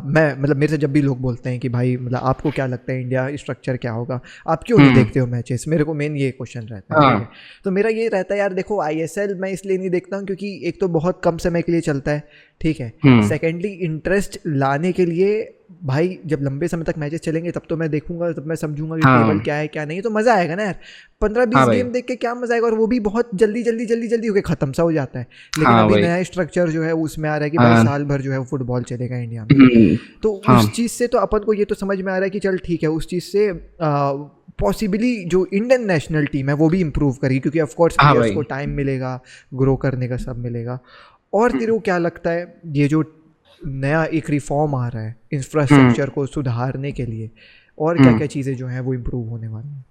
मैं मतलब मेरे से जब भी लोग बोलते हैं कि भाई मतलब आपको क्या लगता है इंडिया स्ट्रक्चर क्या होगा, आप क्यों नहीं देखते हो मैचेस, मेरे को मेन ये क्वेश्चन रहता है, ठीक है। तो मेरा ये रहता है यार, देखो ISL मैं इसलिए नहीं देखता हूँ क्योंकि एक तो बहुत कम समय के लिए चलता है, ठीक है, सेकेंडली इंटरेस्ट लाने के लिए भाई जब लंबे समय तक मैचेस चलेंगे तब तो मैं देखूंगा, तब मैं समझूंगा कि टेबल क्या है क्या नहीं, तो मजा आएगा ना यार। 15-20 गेम देख के क्या मजा आएगा, और वो भी बहुत जल्दी होके खत्म सा हो जाता है। लेकिन अभी नया स्ट्रक्चर जो है उसमें आ रहा है कि भाई साल भर जो है वो फुटबॉल चलेगा इंडिया में, तो उस चीज से तो अपन को ये तो समझ में आ रहा है कि चल ठीक है, उस चीज से पॉसिबली जो इंडियन नेशनल टीम है वो भी इम्प्रूव करेगी, क्योंकि ऑफकोर्स प्लेयर्स को टाइम मिलेगा, ग्रो करने का सब मिलेगा। और तेरे को क्या लगता है ये जो नया एक रिफॉर्म आ रहा है इंफ्रास्ट्रक्चर को सुधारने के लिए, और क्या क्या चीज़ें जो हैं वो इम्प्रूव होने वाली हैं?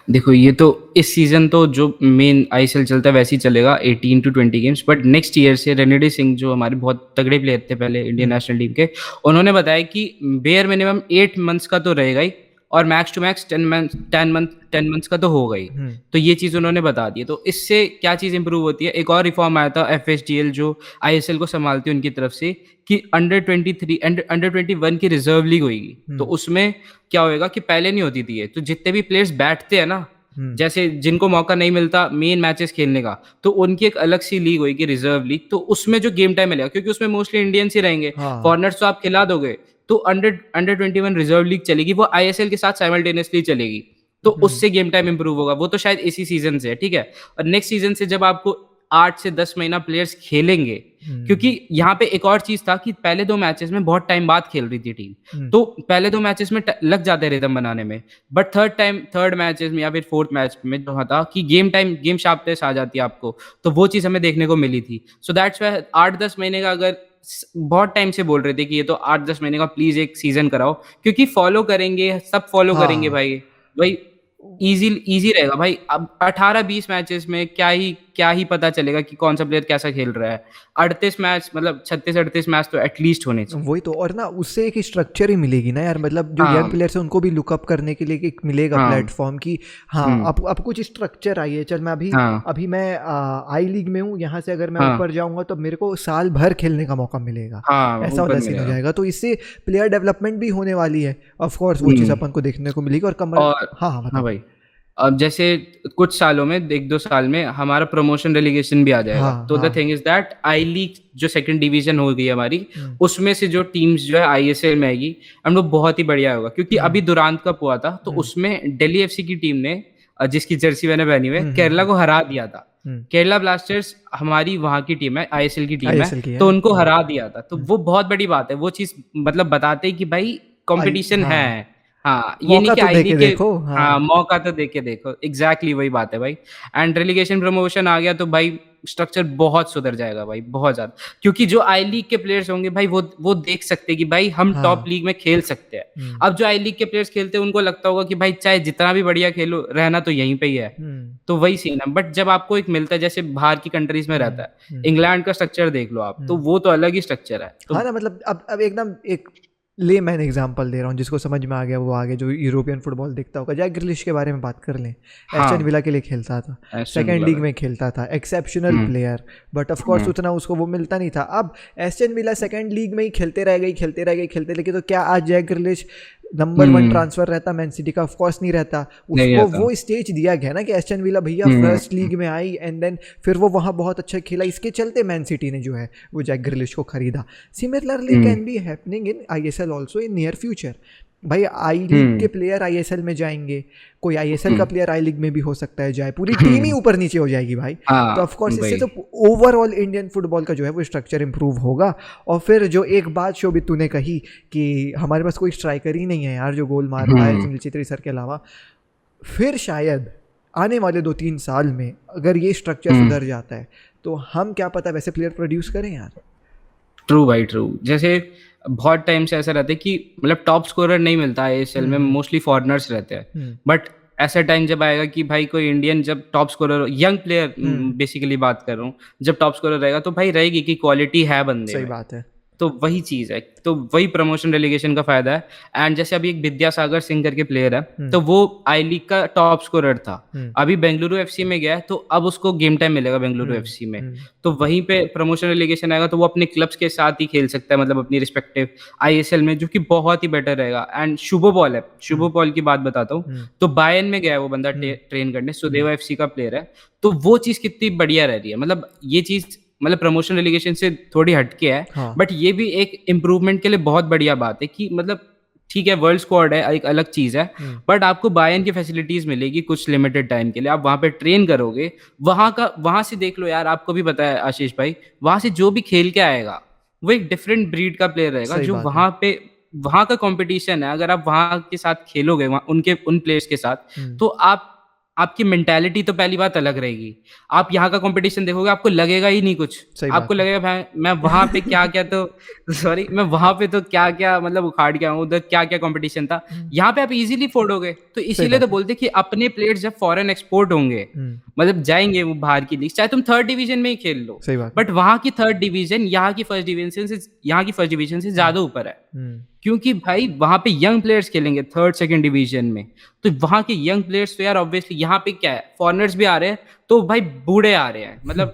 देखो, ये तो इस सीजन तो जो मेन ISL चलता है वैसे ही चलेगा, 18 to 20 games, but next year से रणवीर सिंह जो हमारे बहुत तगड़े प्लेयर थे पहले इंडियन नेशनल टीम के, उन्होंने बताया कि बेयर मिनिमम 8 मंथ्स का तो रहेगा ही, और मैक्स टू मैक्स 10 मंथ्स का तो होगा ही। तो ये चीज़ उन्होंने बता दी। तो इससे क्या चीज़ इंप्रूव होती है, एक और रिफॉर्म आया था FSDL जो ISL को संभालती है उनकी तरफ से, कि अंडर 21 की रिजर्व लीग होगी। तो उसमें क्या होएगा कि पहले नहीं होती थी ये, तो जितने भी प्लेयर्स बैठते हैं ना, जैसे जिनको मौका नहीं मिलता मेन मैचेस खेलने का, तो उनकी एक अलग सी लीग होगी, रिजर्व लीग, तो उसमें जो गेम टाइम मिलेगा, क्योंकि उसमें मोस्टली इंडियंस ही रहेंगे, फॉरनर्स तो आप खिला दोगे, तो अंडर 21 रिजर्व लीग चलेगी, वो ISL के साथ साइमल्टेनियसली चलेगी। तो उससे गेम टाइम इंप्रूव होगा। वो तो शायद इसी सीजन से है, ठीक है। और नेक्स्ट सीजन से जब आपको 8 से 10 महीना प्लेयर्स खेलेंगे, क्योंकि यहाँ पे एक और चीज था कि पहले 2 मैचेस में बहुत टाइम बाद खेल रही थी टीम, तो पहले 2 मैचेस में लग जाते रिदम बनाने में, बट थर्ड मैचेस में या फिर फोर्थ मैच में जो था कि गेम शार्पनेस आ जाती है आपको, तो वो चीज हमें देखने को मिली थी। सो दैट्स वाई 8-10 महीने का, अगर बहुत टाइम से बोल रहे थे कि ये तो 8-10 महीने का प्लीज एक सीजन कराओ, क्योंकि फॉलो करेंगे, सब फॉलो करेंगे भाई। भाई इजी रहेगा भाई। अब 18-20 मैचेस में क्या ही पता चलेगा कि कौन सा प्लेयर कैसा खेल रहा है। 38 मैच, मतलब 36-38 मैच तो एटलीस्ट होने चाहिए। वही तो, और ना उससे एक स्ट्रक्चर ही मिलेगी ना यार, मतलब जो यंग प्लेयर्स है उनको भी लुकअप करने के लिए एक मिलेगा प्लेटफॉर्म की हाँ अब कुछ स्ट्रक्चर आई है। चल मैं अभी मैं आई लीग में हूँ, यहाँ से अगर मैं ऊपर जाऊंगा तो मेरे को साल भर खेलने का मौका मिलेगा, ऐसा वाला सीन हो जाएगा। तो इससे प्लेयर डेवलपमेंट भी होने वाली है, ऑफ कोर्स वो चीज़ अपन को देखने को मिलेगी। और कमर हाँ भाई, अब जैसे कुछ सालों में, 1-2 साल में हमारा प्रमोशन रेलीगेशन भी आ जाएगा। तो the thing is that I league जो सेकंड डिवीजन हो गई हमारी, उसमें से जो टीम्स जो है आईएसएल में आएगी, एंड वो बहुत ही बढ़िया होगा। क्योंकि अभी दुरांत कप हुआ था, तो उसमें दिल्ली एफसी की टीम ने, जिसकी जर्सी मैंने पहनी हुई है, केरला को हरा दिया था। केरला ब्लास्टर्स हमारी वहां की टीम है, आईएसएल की टीम है, तो उनको हरा दिया था। तो वो बहुत बड़ी बात है। वो चीज मतलब बताते हैं कि भाई कंपटीशन है। हाँ, ये नहीं कि आई लीग के मौका तो देके देखो। एग्जैक्टली वही बात है भाई। एंड रेलीगेशन प्रमोशन आ गया तो भाई स्ट्रक्चर बहुत सुधर जाएगा भाई, बहुत ज्यादा। क्योंकि जो आई लीग के प्लेयर्स होंगे भाई, वो देख सकते हैं कि भाई हम टॉप लीग में खेल सकते हैं। अब जो आई लीग के प्लेयर्स खेलते हैं उनको लगता होगा कि भाई चाहे जितना भी बढ़िया खेलो, रहना तो यहीं पे ही है। तो वही सीन है। बट जब आपको एक मिलता है, जैसे बाहर की कंट्रीज में रहता है, इंग्लैंड का स्ट्रक्चर देख लो आप, तो वो तो अलग ही स्ट्रक्चर है। हाँ ना, मतलब अब एकदम एक ले मैंने एग्जांपल दे रहा हूँ, जिसको समझ में आ गया वो आगे, जो यूरोपियन फुटबॉल देखता होगा। जैक ग्रिलिश के बारे में बात कर लें, एस्टन विला के लिए खेलता था, सेकंड लीग में खेलता था, exceptional player, but of course उतना उसको वो मिलता नहीं था। अब एस्टन विला सेकंड लीग में ही खेलते रह गए, लेकिन तो क्या आज जैक ग्रिलिश नंबर 1 ट्रांसफर रहता मैन सिटी का? ऑफ कोर्स नहीं रहता। उसको वो स्टेज दिया गया ना कि एस्टन विला भैया फर्स्ट लीग में आई, एंड देन फिर वो वहाँ बहुत अच्छा खेला। इसके चलते मैन सिटी ने जो है वो जैक ग्रिलिश को खरीदा। Similarly can be happening in ISL also in near future. भाई आई लीग के प्लेयर आईएसएल में जाएंगे, कोई आईएसएल का प्लेयर आई लीग में भी हो सकता है जाए, पूरी टीम ही ऊपर नीचे हो जाएगी भाई। तो ऑफ कोर्स इससे तो ओवरऑल इंडियन फुटबॉल का जो है वो स्ट्रक्चर इंप्रूव होगा। और फिर जो एक बात शोभित तूने कही कि हमारे पास कोई स्ट्राइकर ही नहीं है यार जो गोल मार रहा है सुनील छेत्री सर के अलावा, फिर शायद आने वाले 2-3 साल में अगर ये स्ट्रक्चर सुधर जाता है तो हम क्या पता वैसे प्लेयर प्रोड्यूस करें यार। ट्रू भाई, ट्रू। जैसे बहुत टाइम से ऐसा रहता है कि मतलब टॉप स्कोरर नहीं मिलता है आईएसएल में, मोस्टली फॉरेनर्स रहते हैं। बट ऐसा टाइम जब आएगा कि भाई कोई इंडियन जब top scorer, young player basically बात कर रहा हूँ, जब टॉप स्कोरर रहेगा तो भाई रहेगी कि क्वालिटी है बंदे में। सही बात है। तो वही चीज है, तो वही प्रमोशन रेलीगेशन का फायदा है। एंड जैसे अभी एक विद्यासागर सिंह करके प्लेयर है, तो वो आई लीग का टॉप स्कोरर था, अभी बेंगलुरु एफसी में गया है, तो अब उसको गेम टाइम मिलेगा बेंगलुरु एफसी में। तो वहीं पे प्रमोशन रेलीगेशन आएगा तो वो अपने क्लब्स के साथ ही खेल सकता है, मतलब अपनी रिस्पेक्टिव आईएसएल में, जो कि बहुत ही बेटर रहेगा। एंड शुभोबॉल है, शुभोबॉल की बात बताता हूँ, तो बायर्न में गया है वो बंदा ट्रेन करने, सुदेवा एफसी का प्लेयर है। तो वो चीज कितनी बढ़िया रह रही है, मतलब ये चीज मतलब प्रमोशन रेलीगेशन से थोड़ी हटके है, बट ये भी एक इम्प्रूवमेंट के लिए बहुत बढ़िया बात है कि मतलब ठीक है वर्ल्ड स्क्वाड है, एक अलग चीज है, बट आपको बायर्न की फैसिलिटीज मिलेगी कुछ लिमिटेड टाइम के लिए। आप वहां पे ट्रेन करोगे, वहां से देख लो यार, आपको भी पता है आशीष भाई, वहां से जो भी खेल के आएगा वो एक डिफरेंट ब्रीड का प्लेयर रहेगा, जो वहां का कंपटीशन है। अगर आप वहां के साथ खेलोगे, उन प्लेयर्स के साथ, तो आपकी मेंटालिटी तो पहली बात अलग रहेगी। आप यहाँ का कंपटीशन देखोगे, आपको लगेगा ही नहीं कुछ, आपको लगेगा भाई मैं वहां पे क्या मतलब उखाड़ के आऊँ, उधर क्या क्या कंपटीशन था। यहाँ पे आप इजीली फोड़ोगे। तो इसीलिए तो बोलते कि अपने प्लेयर्स जब फॉरेन एक्सपोर्ट होंगे, मतलब जाएंगे वो बाहर की लीग, चाहे तुम 3rd डिवीजन में ही खेल लो, बट वहां की 3rd डिवीजन यहाँ की फर्स्ट डिवीजन से ज्यादा ऊपर है। क्योंकि भाई वहां पे यंग प्लेयर्स खेलेंगे 3rd 2nd डिवीजन में, तो वहां के यंग प्लेयर्स तो यार ऑब्वियसली, यहाँ पे क्या है, फॉरेनर्स भी आ रहे हैं, तो भाई बूढ़े आ रहे हैं, मतलब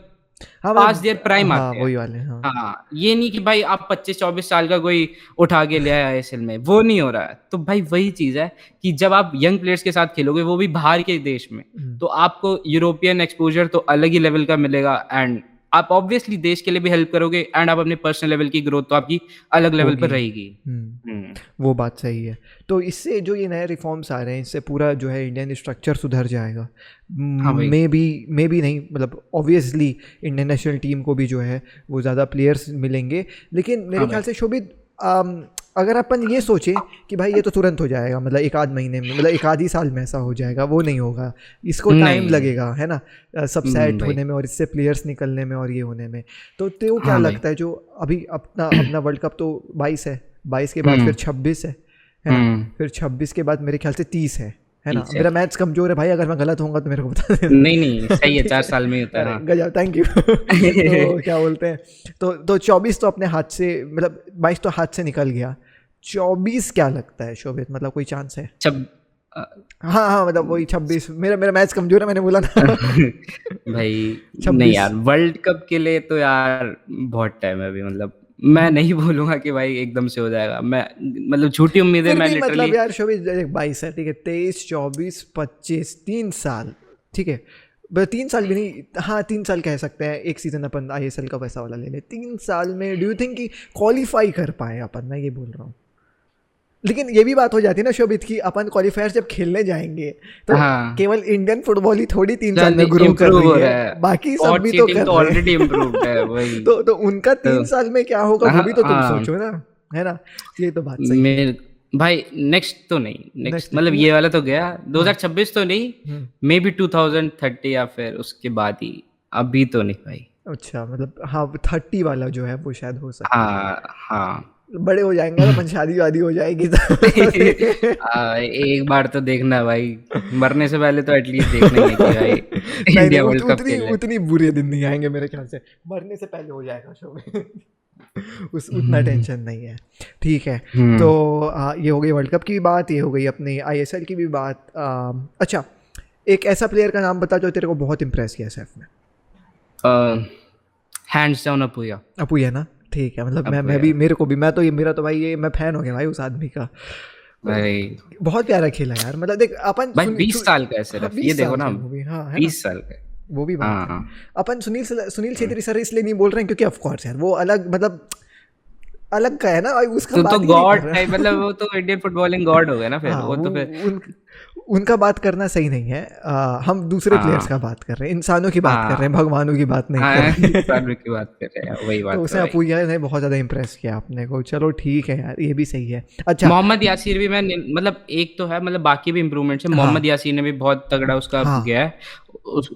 पास देयर प्राइम आते हैं। वही वाले हाँ, ये नहीं कि भाई आप 25-24 साल का कोई उठा के ले आया आईएसएल में, वो नहीं हो रहा है। तो भाई वही चीज है कि जब आप यंग प्लेयर्स के साथ खेलोगे, वो भी बाहर के देश में, तो आपको यूरोपियन एक्सपोजर तो अलग ही लेवल का मिलेगा, एंड आप ऑब्वियसली देश के लिए भी हेल्प करोगे एंड आप अपने पर्सनल लेवल की ग्रोथ तो आपकी अलग लेवल पर होगी। रहेगी। वो बात सही है। तो इससे जो ये नए रिफॉर्म्स आ रहे हैं, इससे पूरा जो है इंडियन स्ट्रक्चर सुधर जाएगा। हाँ भाई। मे बी नहीं, मतलब ऑब्वियसली इंडियन नेशनल टीम को भी जो है वो ज़्यादा प्लेयर्स मिलेंगे, लेकिन मेरे हाँ ख्याल भाई। से शोभित, अगर अपन ये सोचें कि भाई ये तो तुरंत हो जाएगा, मतलब एक आध महीने में, मतलब एक आध ही साल में ऐसा हो जाएगा, वो नहीं होगा। इसको टाइम नहीं। लगेगा, है ना, सब सेट भाई। होने में और इससे प्लेयर्स निकलने में और ये होने में। तो तेरे को क्या हाँ भाई। लगता है, जो अभी अपना अपना वर्ल्ड कप तो 22 है, 22 के बाद फिर 26 है ना, फिर 26 के बाद मेरे ख्याल से 30 है ना। 30 है। मेरा मैथ्स कमजोर है भाई, अगर मैं गलत होऊंगा तो मेरे को बता देना। नहीं नहीं, सही है, ठीक 4 साल में ही होता है। अरे हाँ। गजब, थैंक यू। तो क्या बोलते हैं, तो 24 तो अपने हाथ से, मतलब 22 तो हाथ से निकल गया, 24 क्या लगता है शोभित, मतलब कोई चांस है? जब हाँ, मतलब वही 26, मेरा मैथ्स कमजोर है, मैंने बोला ना। भाई नहीं 26। यार, वर्ल्ड कप के लिए तो यार बहुत टाइम है अभी। मतलब मैं नहीं बोलूंगा कि भाई एकदम से हो जाएगा। मैं मतलब झूठी उम्मीदें फिर मैं भी लिटरली। मतलब यार शोभित 22 है, ठीक है, 23, 24, 25, 3 साल, ठीक है, 3 साल भी नहीं, हाँ 3 साल कह सकते हैं, एक सीजन अपन ISL का वैसा वाला ले ले। 3 साल में डू यू थिंक कि क्वालिफाई कर पाए अपन, मैं ये बोल रहा हूँ। लेकिन ये भी बात हो जाती है ना शोभित की, अपन क्वालिफायर जब खेलने जाएंगे तो हाँ, केवल इंडियन फुटबॉल ही थोड़ी 3 साल में ग्रो कर इम्प्रूव रही हो रहा है, है। बाकी सब और भी तो चीटिंग कर तो रहे ऑलरेडी हैं। इम्प्रूव्ड है वही। तो उनका तो 3 साल में क्या होगा वो हाँ भी तो तुम हाँ, सोचो ना, है ना। ये तो बात सही है। मेरे भाई नेक्स्ट तो नहीं, नेक्स्ट नेक्स्ट मतलब ये वाला तो गया हाँ 2026 तो नहीं, हम्म, मे बी 2030 या फिर उसके बाद ही। अभी तो नहीं भाई। अच्छा, मतलब हाँ 30 वाला जो है वो शायद हो सकता है। हाँ हाँ। बड़े हो जाएंगे तो अपन, शादी वादी हो जाएगी तो एक बार तो देखना भाई, मरने से पहले तो एटलीस्ट देखना ही है कि भाई नहीं इंडिया वर्ल्ड कप उतनी खेले। उतनी बुरे दिन नहीं आएंगे मेरे ख्याल से, मरने से पहले हो जाएगा शो में। उतना टेंशन नहीं है, ठीक है। तो ये हो गई वर्ल्ड कप की बात, ये हो गई अपनी ISL की भी बात। अच्छा, एक ऐसा प्लेयर का नाम बता जो तेरे को बहुत इम्प्रेस किया SF में। Hands down Apuia. अपू है ना, ठीक है, मतलब मैं अपुया भी, मेरे को भी, मैं तो ये, मेरा तो भाई ये, मैं फैन हो गया भाई उस आदमी का। भाई। बहुत प्यारा खेला यार, मतलब देख अपन भाई 20 साल का है हाँ सिर्फ, ये 20 देखो साल ना, का वो भी, हाँ है ना, 20 साल का है। वो भी बात हाँ है। हाँ। अपन सुनील छेत्री सर इसलिए नहीं बोल रहे हैं क्योंकि ऑफ कोर्स यार वो अलग, मतलब अलग का है ना, और उसका तो बात ही नहीं गॉड कर टाइप, रहा। मतलब वो तो इंडियन फुटबॉलिंग गॉड हो गए ना फिर हाँ वो वो तो फिर। उनका बात करना सही नहीं है। हम दूसरे प्लेयर्स का हाँ बात कर रहे हैं, इंसानों की बात कर रहे हैं, हाँ भगवानों की बात नहीं कर हाँ, रहे हैं। इंसान की बात कर रहे हैं, वही तो बात है उसने भाई। अपूया ने बहुत ज़्यादा इम्प्रेस किया अपने को, चलो ठीक है यार, ये भी सही है। अच्छा मोहम्मद यासीर भी मतलब एक तो है, मतलब बाकी भी इम्प्रूवमेंट्स है। हाँ मोहम्मद यासीर ने भी बहुत तगड़ा उसका हाँ गया है।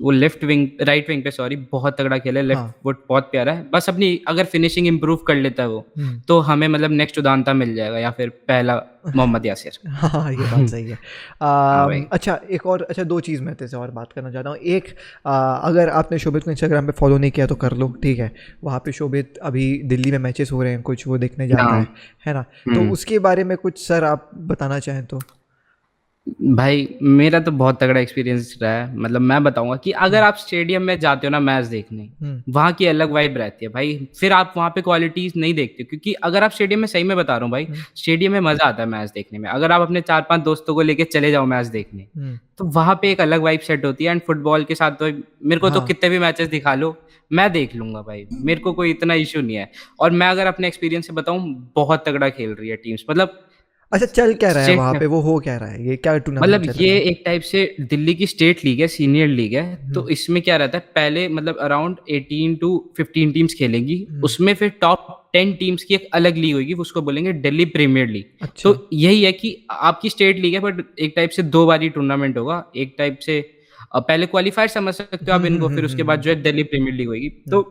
वो लेफ्ट विंग, राइट विंग पे सॉरी, बहुत तगड़ा खेला है। लेफ्ट हाँ फुट बहुत प्यारा है। बस अपनी अगर फिनिशिंग इंप्रूव कर लेता है वो, हम्म, तो हमें मतलब नेक्स्ट उदांता मिल जाएगा, या फिर पहला मोहम्मद यासिर। हाँ ये बात सही है। हाँ भाई। अच्छा एक और, अच्छा 2 चीज़ मैं तेरे से और बात करना चाहता हूँ। एक, अगर आपने शोभित को इंस्टाग्राम पे फॉलो नहीं किया तो कर लो, ठीक है। वहाँ पे शोभित अभी दिल्ली में मैचेस हो रहे हैं कुछ, वो देखने जा रहा हाँ। है ना। तो उसके बारे में कुछ सर आप बताना चाहें तो। भाई मेरा तो बहुत तगड़ा एक्सपीरियंस रहा है। मतलब मैं बताऊंगा कि अगर आप स्टेडियम में जाते हो ना मैच देखने, वहाँ की अलग वाइब रहती है भाई। फिर आप वहाँ पे क्वालिटीज नहीं देखते, क्योंकि अगर आप स्टेडियम में, सही में बता रहा हूँ भाई, स्टेडियम में मजा आता है मैच देखने में। अगर आप अपने 4-5 दोस्तों को लेके चले जाओ मैच देखने, तो वहाँ पे एक अलग वाइब सेट होती है। एंड फुटबॉल के साथ तो मेरे को तो हाँ कितने भी मैचेस दिखा लो, मैं देख लूंगा भाई, मेरे को कोई इतना इशू नहीं है। और मैं अगर अपने एक्सपीरियंस से बताऊं, बहुत तगड़ा खेल रही है टीम्स। मतलब अच्छा, चल क्या रहा है वहाँ स्टेट, पे, वो हो क्या रहा है, ये क्या टूर्नामेंट मतलब चल ये रहा है? एक टाइप से दिल्ली की स्टेट लीग है, सीनियर लीग है। तो इसमें क्या रहता है, पहले मतलब अराउंड 18 to 15 टीम्स खेलेंगी। उसमें फिर टॉप 10 टीम्स की एक अलग लीग होगी, उसको बोलेंगे दिल्ली प्रीमियर लीग। अच्छा तो यही है कि आपकी स्टेट लीग है, बट एक टाइप से 2 बारी टूर्नामेंट होगा। एक टाइप से पहले क्वालिफायर समझ सकते हो आप इनको, फिर उसके बाद जो है दिल्ली प्रीमियर लीग होगी। तो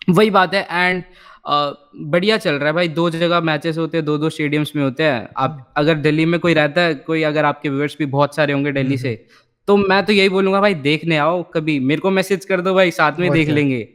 वही बात है। एंड बढ़िया चल रहा है भाई। 2 जगह मैचेस होते हैं, 2-2 स्टेडियम्स में होते हैं। आप अगर दिल्ली में कोई रहता है, कोई अगर आपके व्यूअर्स भी बहुत सारे होंगे दिल्ली से, तो मैं तो यही बोलूंगा भाई, देखने आओ कभी, मेरे को मैसेज कर दो भाई, साथ में और देख क्या, लेंगे।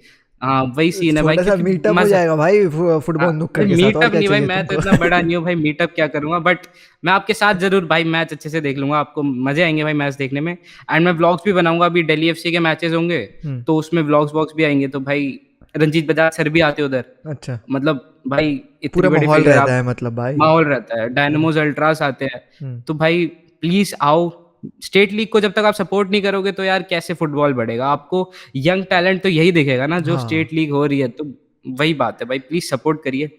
हाँ वही सीन है भाई, थोड़ा सा क्योंकि मीटअप हो मजा। जाएगा भाई हाँ, फुटबॉल नुक्कड़ भाई के साथ, और मीटअप क्या नहीं भाई, चाहिए मैं तो तुमको। इतना बड़ा नहीं हूँ भाई, मीटअप क्या करूंगा। बट मैं आपके साथ जरूर भाई मैच अच्छे से देख लूंगा, आपको मजे आएंगे भाई मैच देखने में। एंड मैं व्लॉग्स भी बनाऊंगा। अभी दिल्ली FC के मैचेस होंगे, तो उसमें व्लॉग्स वॉग्स भी आएंगे। तो भाई रंजीत बजाज सर भी आते उधर। अच्छा, मतलब भाई इतनी पूरा बड़ी माहौल फिगर रहता आप, है मतलब भाई, माहौल रहता है। है ना। डायनामोज अल्ट्रास आते हैं। तो भाई प्लीज आओ, स्टेट लीग को जब तक आप सपोर्ट नहीं करोगे तो यार कैसे फुटबॉल बढ़ेगा? आपको यंग टैलेंट तो यही दिखेगा ना, जो हाँ स्टेट लीग हो रही है। तो वही बात है भाई, प्लीज सपोर्ट करिए।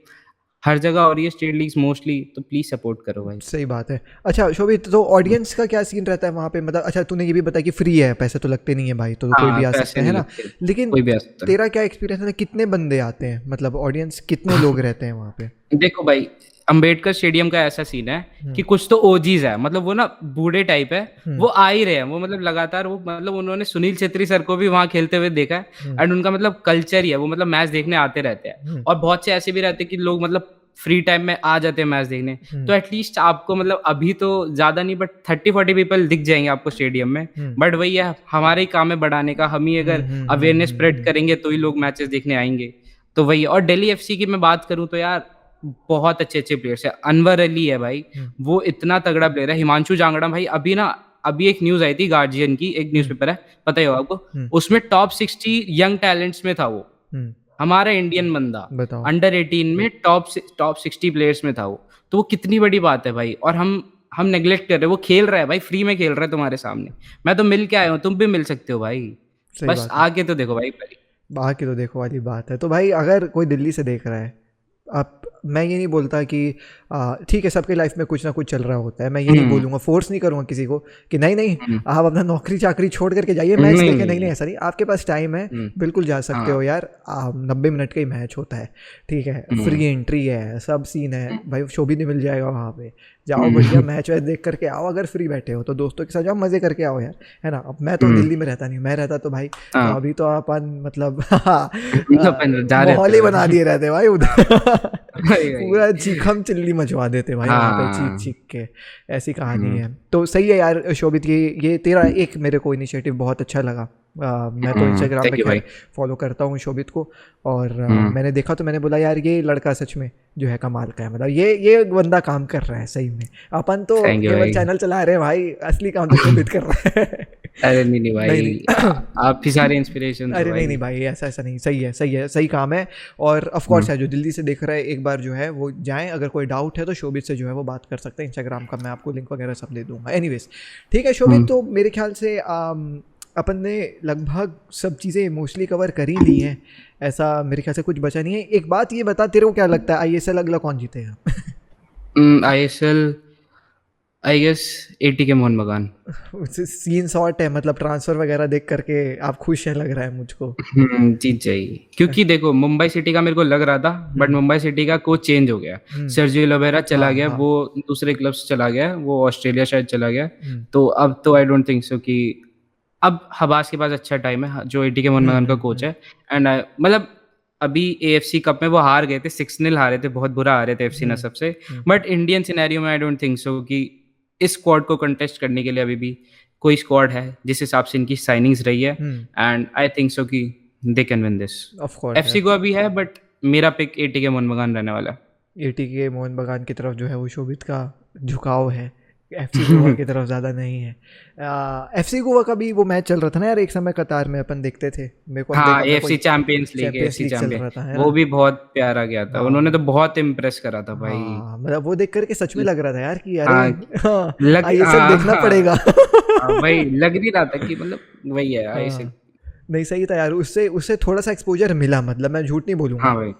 हर जगह हो रही है स्टेट लीग्स मोस्टली, तो प्लीज सपोर्ट करो भाई। सही बात है। अच्छा शोभित, तो ऑडियंस का क्या सीन रहता है वहाँ पे? मतलब अच्छा तूने ये भी बताया कि फ्री है, पैसे तो लगते नहीं है भाई, तो कोई हाँ, भी आ सकता पैसे है नहीं ना। लगते, लेकिन कोई भी आ सकता है। तेरा क्या एक्सपीरियंस है, कितने बंदे आते हैं, मतलब ऑडियंस कितने लोग रहते हैं वहाँ पे? देखो भाई, अंबेडकर स्टेडियम का ऐसा सीन है कि कुछ तो ओजीज है, मतलब वो ना बूढ़े टाइप है, वो आ ही रहे हैं, वो मतलब लगातार वो मतलब उन्होंने सुनील छेत्री सर को भी वहां खेलते हुए देखा है। एंड उनका मतलब कल्चर ही है, वो मतलब मैच देखने आते रहते हैं। और बहुत से ऐसे भी रहते हैं कि लोग मतलब फ्री टाइम में आ जाते हैं मैच देखने। तो एटलीस्ट आपको मतलब अभी तो ज्यादा नहीं बट 30-40 पीपल दिख जाएंगे आपको स्टेडियम में। बट वही है, हमारे ही काम है बढ़ाने का, हम ही अगर अवेयरनेस स्प्रेड करेंगे तो ही लोग मैचेस देखने आएंगे। तो वही है। और दिल्ली एफसी की मैं बात करूं तो यार बहुत अच्छे अच्छे प्लेयर्स है। अनवर अली है भाई, वो इतना तगड़ा प्लेयर है। हिमांशु जांगड़ा भाई, अभी एक न्यूज आई थी गार्जियन की, एक न्यूज़पेपर है, पता ही होगा आपको, उसमें टॉप 60 यंग टैलेंट्स में था वो, हमारा इंडियन बंदा। बताओ। अंडर 18 में टॉप 60 प्लेयर्स में था वो। तो वो कितनी बड़ी बात है भाई। और हम नेग्लेक्ट कर रहे हैं, वो खेल रहा है भाई, फ्री में खेल रहा है तुम्हारे सामने। मैं तो मिल के आया हूँ, तुम भी मिल सकते हो भाई, सही बस बात है। आके तो देखो भाई पहले। बाकी तो देखो वाली बात है। तो भाई अगर कोई दिल्ली से देख रहा है, आप, मैं ये नहीं बोलता कि ठीक है सबके लाइफ में कुछ ना कुछ चल रहा होता है, मैं ये नहीं बोलूँगा, फोर्स नहीं करूँगा किसी को कि नहीं नहीं हम्म, आप अपना नौकरी चाकरी छोड़ करके जाइए मैच नहीं देखे। नहीं नहीं नहीं, नहीं, ऐसा नहीं, आपके पास टाइम है, बिल्कुल जा सकते हाँ, हो यार। 90 मिनट का ही मैच होता है, ठीक है, फ्री एंट्री है, सब सीन है भाई, शोभी नहीं मिल जाएगा वहाँ पे। जाओ बढ़िया मैच वैच देख करके आओ। अगर फ्री बैठे हो तो दोस्तों के साथ जाओ, मज़े करके आओ यार, है ना। अब मैं तो दिल्ली में रहता नहीं, मैं रहता तो भाई, तो हाँ, अभी तो अपन मतलब अपन जा रहे माहौल थे ही बना भाई। दिए रहते भाई उधर। वही वही। पूरा चीखम चिल्ली मचवा देते भाई वहाँ पे, चीख हाँ। चीख के। ऐसी कहानी है। तो सही है यार शोभित, ये तेरा एक मेरे को इनिशिएटिव बहुत अच्छा लगा। मैं तो इंस्टाग्राम पे थैंक यू खैर भाई। फॉलो करता हूँ शोभित को, और हम्म, मैंने देखा तो मैंने बोला यार ये लड़का सच में जो है कमाल का है, मतलब ये बंदा काम कर रहा है सही में। अपन तो थैंक यू केवल भाई। चैनल चला रहे हैं भाई, असली काम तो शोभित कर रहा है। अरे नहीं नहीं नहीं भाई, नहीं। आप ही सारे इंस्पिरेशन हो अरे नहीं नहीं भाई। भाई, ऐसा ऐसा नहीं, सही है सही है, सही काम है। और ऑफ कोर्स है, जो दिल्ली से देख रहा है एक बार जो है वो जाएं, अगर कोई डाउट है तो शोभित से जो है वो बात कर सकते हैं। इंस्टाग्राम का मैं आपको लिंक वगैरह सब दे दूंगा। एनीवेज ठीक है शोभित, तो मेरे ख्याल से अपन ने लगभग सब चीज़ें मोस्टली कवर कर ही ली हैं, ऐसा मेरे ख्याल से कुछ बचा नहीं है। एक बात ये बता, तेरे को क्या लगता है ISL अगला कौन जीतेगा? ISL आई गेस एटी के मोहन बगान। सीन शॉर्ट है, मतलब ट्रांसफ़र वगैरह देख करके आप खुश हैं लग रहा है मुझको। जीत जाएगी, क्योंकि देखो मुंबई सिटी का मेरे को लग रहा था, बट मुंबई सिटी का कोच चेंज हो गया, सर्जियो लोबेरा चला हाँ गया, हाँ। वो दूसरे क्लब्स चला गया, वो ऑस्ट्रेलिया शायद चला गया। तो अब तो आई डोंट थिंक सो कि अब हबास के पास अच्छा टाइम है, जो एटी के मोहन बगान का कोच है। एंड मतलब अभी AFC कप में वो हार गए थे, 6-0 हारे थे, बहुत बुरा हारे थे FC नसब से। बट इंडियन सिनेरियो में आई डोंट थिंक सो कि इस स्क्वाड को कंटेस्ट करने के लिए अभी भी कोई स्क्वाड है जिस हिसाब से इनकी साइनिंग्स रही है। एंड आई थिंक सो कि they can win this. Of course है। FC को अभी है, बट मेरा पिक एटी के मोहन बगान रहने वाला है। AT के मोहन बगान की तरफ जो है वो शोभित का झुकाव है, FC गोवा की तरफ ज़्यादा नहीं है। FC गोवा का भी वो मैच चल रहा था ना यार एक समय, कतार में अपन देखते थे, मेरे को हाँ, देखा था AFC कोई champions league, champions AFC league चल चैंपियन, रहा था, है वो ना। भी बहुत प्यारा गया था, उन्होंने तो बहुत इम्प्रेस करा था भाई। हाँ मतलब वो देख करके सच में लग रहा था यार कि अरे हाँ, हाँ लग ISL हाँ देखना हाँ पड़ेगा। हाँ, वही लग नहीं रहा था कि मतलब वही है ऐसे। हाँ नहीं सही था यार, उससे उससे थोड़ा सा एक्सपोजर मिला, मतलब मैं झूठ नहीं बोलूँगा। हाँ भाई।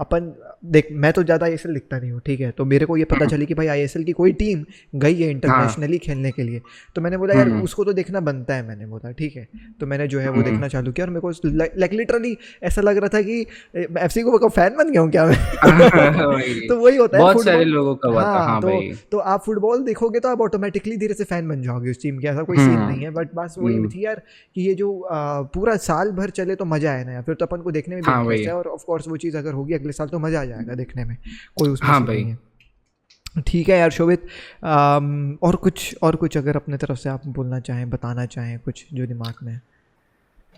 अपन देख, मैं तो ज़्यादा ISL दिखता नहीं हूँ, ठीक है, तो मेरे को ये पता चली कि भाई ISL की कोई टीम गई है इंटरनेशनली खेलने के लिए, तो मैंने बोला यार उसको तो देखना बनता है, मैंने बोला ठीक है, तो मैंने जो है वो देखना चालू किया। और मेरे को लाइक लिटरली ऐसा लग रहा था कि FC को फ़ैन बन गया हूँ क्या मैं। वही, तो वही होता है बहुत सारे फुटबॉल। लोगों का हुआ था। हाँ हाँ भाई। तो आप फुटबॉल देखोगे तो आप ऑटोमेटिकली धीरे से फ़ैन बन जाओगे उस टीम के, ऐसा कोई सीन नहीं है। बट बस वही थी यार कि ये जो पूरा साल भर चले तो मज़ा आए ना यार, फिर तो अपन को देखने में भी हाँ इंटरेस्ट भाई। है। और ऑफ कोर्स वो चीज़ अगर होगी अगले साल तो मज़ा आ जाएगा देखने में, कोई उसमें हाँ सीन भाई। नहीं है। ठीक है यार शोभित, और कुछ अगर अपने तरफ से आप बोलना चाहें, बताना चाहें कुछ जो दिमाग में है।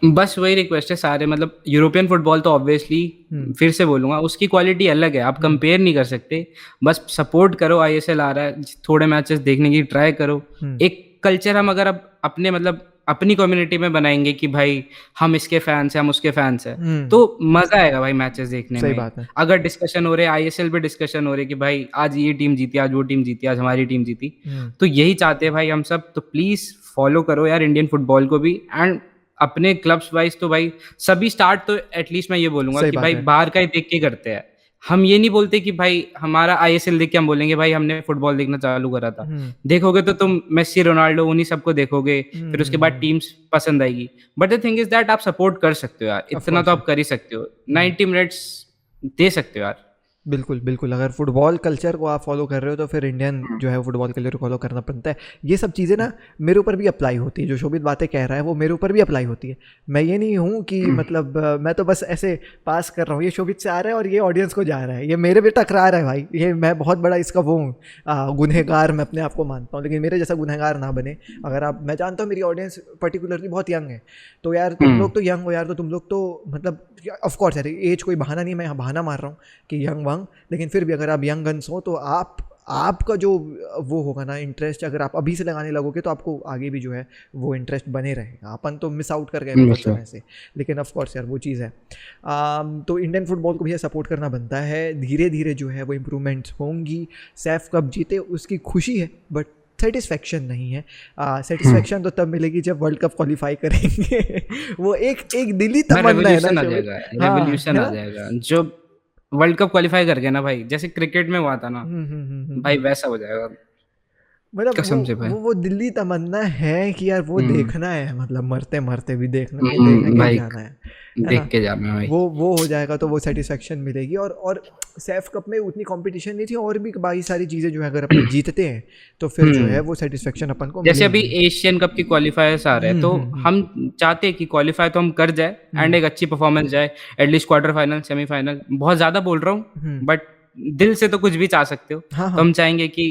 बस वही रिक्वेस्ट है सारे, मतलब यूरोपियन फुटबॉल तो ऑब्वियसली फिर से बोलूंगा उसकी क्वालिटी अलग है, आप कंपेयर नहीं कर सकते। बस सपोर्ट करो, ISL आ रहा है, थोड़े मैचेस देखने की ट्राई करो। एक कल्चर हम अगर अब अपने मतलब अपनी कम्युनिटी में बनाएंगे कि भाई हम इसके फैंस हैं, हम उसके फैंस हैं, तो मजा आएगा भाई मैचेस देखने सही में। बात है। अगर डिस्कशन हो रहे, आईएसएल पे डिस्कशन हो रहे कि भाई आज ये टीम जीती, आज वो टीम जीती, आज हमारी टीम जीती, तो यही चाहते हैं भाई हम सब। तो प्लीज फॉलो करो यार इंडियन फुटबॉल को भी, एंड अपने क्लब्स वाइज तो भाई सभी स्टार्ट तो एटलीस्ट मैं ये बोलूंगा सही कि बात भाई है। बाहर का ही देख के करते हैं। हम ये नहीं बोलते कि भाई हमारा आईएसएल देख के हम बोलेंगे भाई हमने फुटबॉल देखना चालू करा था। देखोगे तो तुम मेस्सी, रोनाल्डो, उन्हीं सबको देखोगे, फिर उसके बाद टीम्स पसंद आएगी। But the thing is that आप सपोर्ट कर सकते हो यार, इतना तो आप कर ही सकते हो, 90 मिनट्स दे सकते हो यार। बिल्कुल बिल्कुल, अगर फुटबॉल कल्चर को आप फॉलो कर रहे हो तो फिर इंडियन जो है फुटबॉल कल्चर को फॉलो करना पड़ता है। ये सब चीज़ें ना मेरे ऊपर भी अप्लाई होती है, जो शोभित बातें कह रहा है वो मेरे ऊपर भी अप्लाई होती है। मैं ये नहीं हूँ कि मतलब मैं तो बस ऐसे पास कर रहा हूँ, ये शोभित से आ रहा है और ये ऑडियंस को जा रहा है, ये मेरे पे टकरा रहा है भाई, ये मैं बहुत बड़ा इसका वो हूँ गुनहगार मैं अपने आप को मानता हूँ, लेकिन मेरे जैसा गुनहगार ना बने। अगर आप, मैं जानता हूँ मेरी ऑडियंस पर्टिकुलरली बहुत यंग है, तो यार तुम लोग तो यंग हो यार, तो तुम लोग तो मतलब ऑफ कोर्स यार एज कोई बहाना नहीं है, मैं यहाँ बहाना मार रहा हूँ कि यंग वंग, लेकिन फिर भी अगर आप यंग गन्स हो तो आपका जो वो होगा ना इंटरेस्ट, अगर आप अभी से लगाने लगोगे तो आपको आगे भी जो है वो इंटरेस्ट बने रहेगा। अपन तो मिस आउट कर गए बहुत समय से, लेकिन ऑफ कोर्स यार वो चीज़ है। तो इंडियन फुटबॉल को भैया सपोर्ट करना बनता है, धीरे धीरे जो है वो इम्प्रूवमेंट्स होंगी। सैफ कप जीते उसकी खुशी है, बट सेटिस्फेक्शन नहीं है। सेटिस्फेक्शन तो तब मिलेगी जब वर्ल्ड कप क्वालिफाई करेंगे वो एक दिली तमन्ना है ना, रेवोल्यूशन आ जाएगा जो वर्ल्ड कप क्वालिफाई कर गया ना भाई, जैसे क्रिकेट में हुआ था ना भाई, वैसा हो जाएगा मतलब कसम से भाई। वो दिल्ली तमन्ना है कि यार वो देखना है, मतलब मरते मरते भी देखना के जाना है, देख के जाना भाई। वो हो जाएगा तो वो सेटिस्फेक्शन मिलेगी। और सैफ कप में उतनी कंपटीशन नहीं थी, और भी बाकी सारी चीज़ें जो है अगर अपन जीतते हैं तो फिर जो है वो सेटिस्फेक्शन अपन को जैसे अभी एशियन कप की क्वालिफायर्स आ रहे हैं, तो हम चाहते हैं कि क्वालिफाई तो हम कर जाए एंड एक अच्छी परफॉर्मेंस जाए, एटलीस्ट क्वार्टर फाइनल, सेमीफाइनल। बहुत ज्यादा बोल रहा हूँ बट दिल से तो कुछ भी चाह सकते हो। तो हम चाहेंगे कि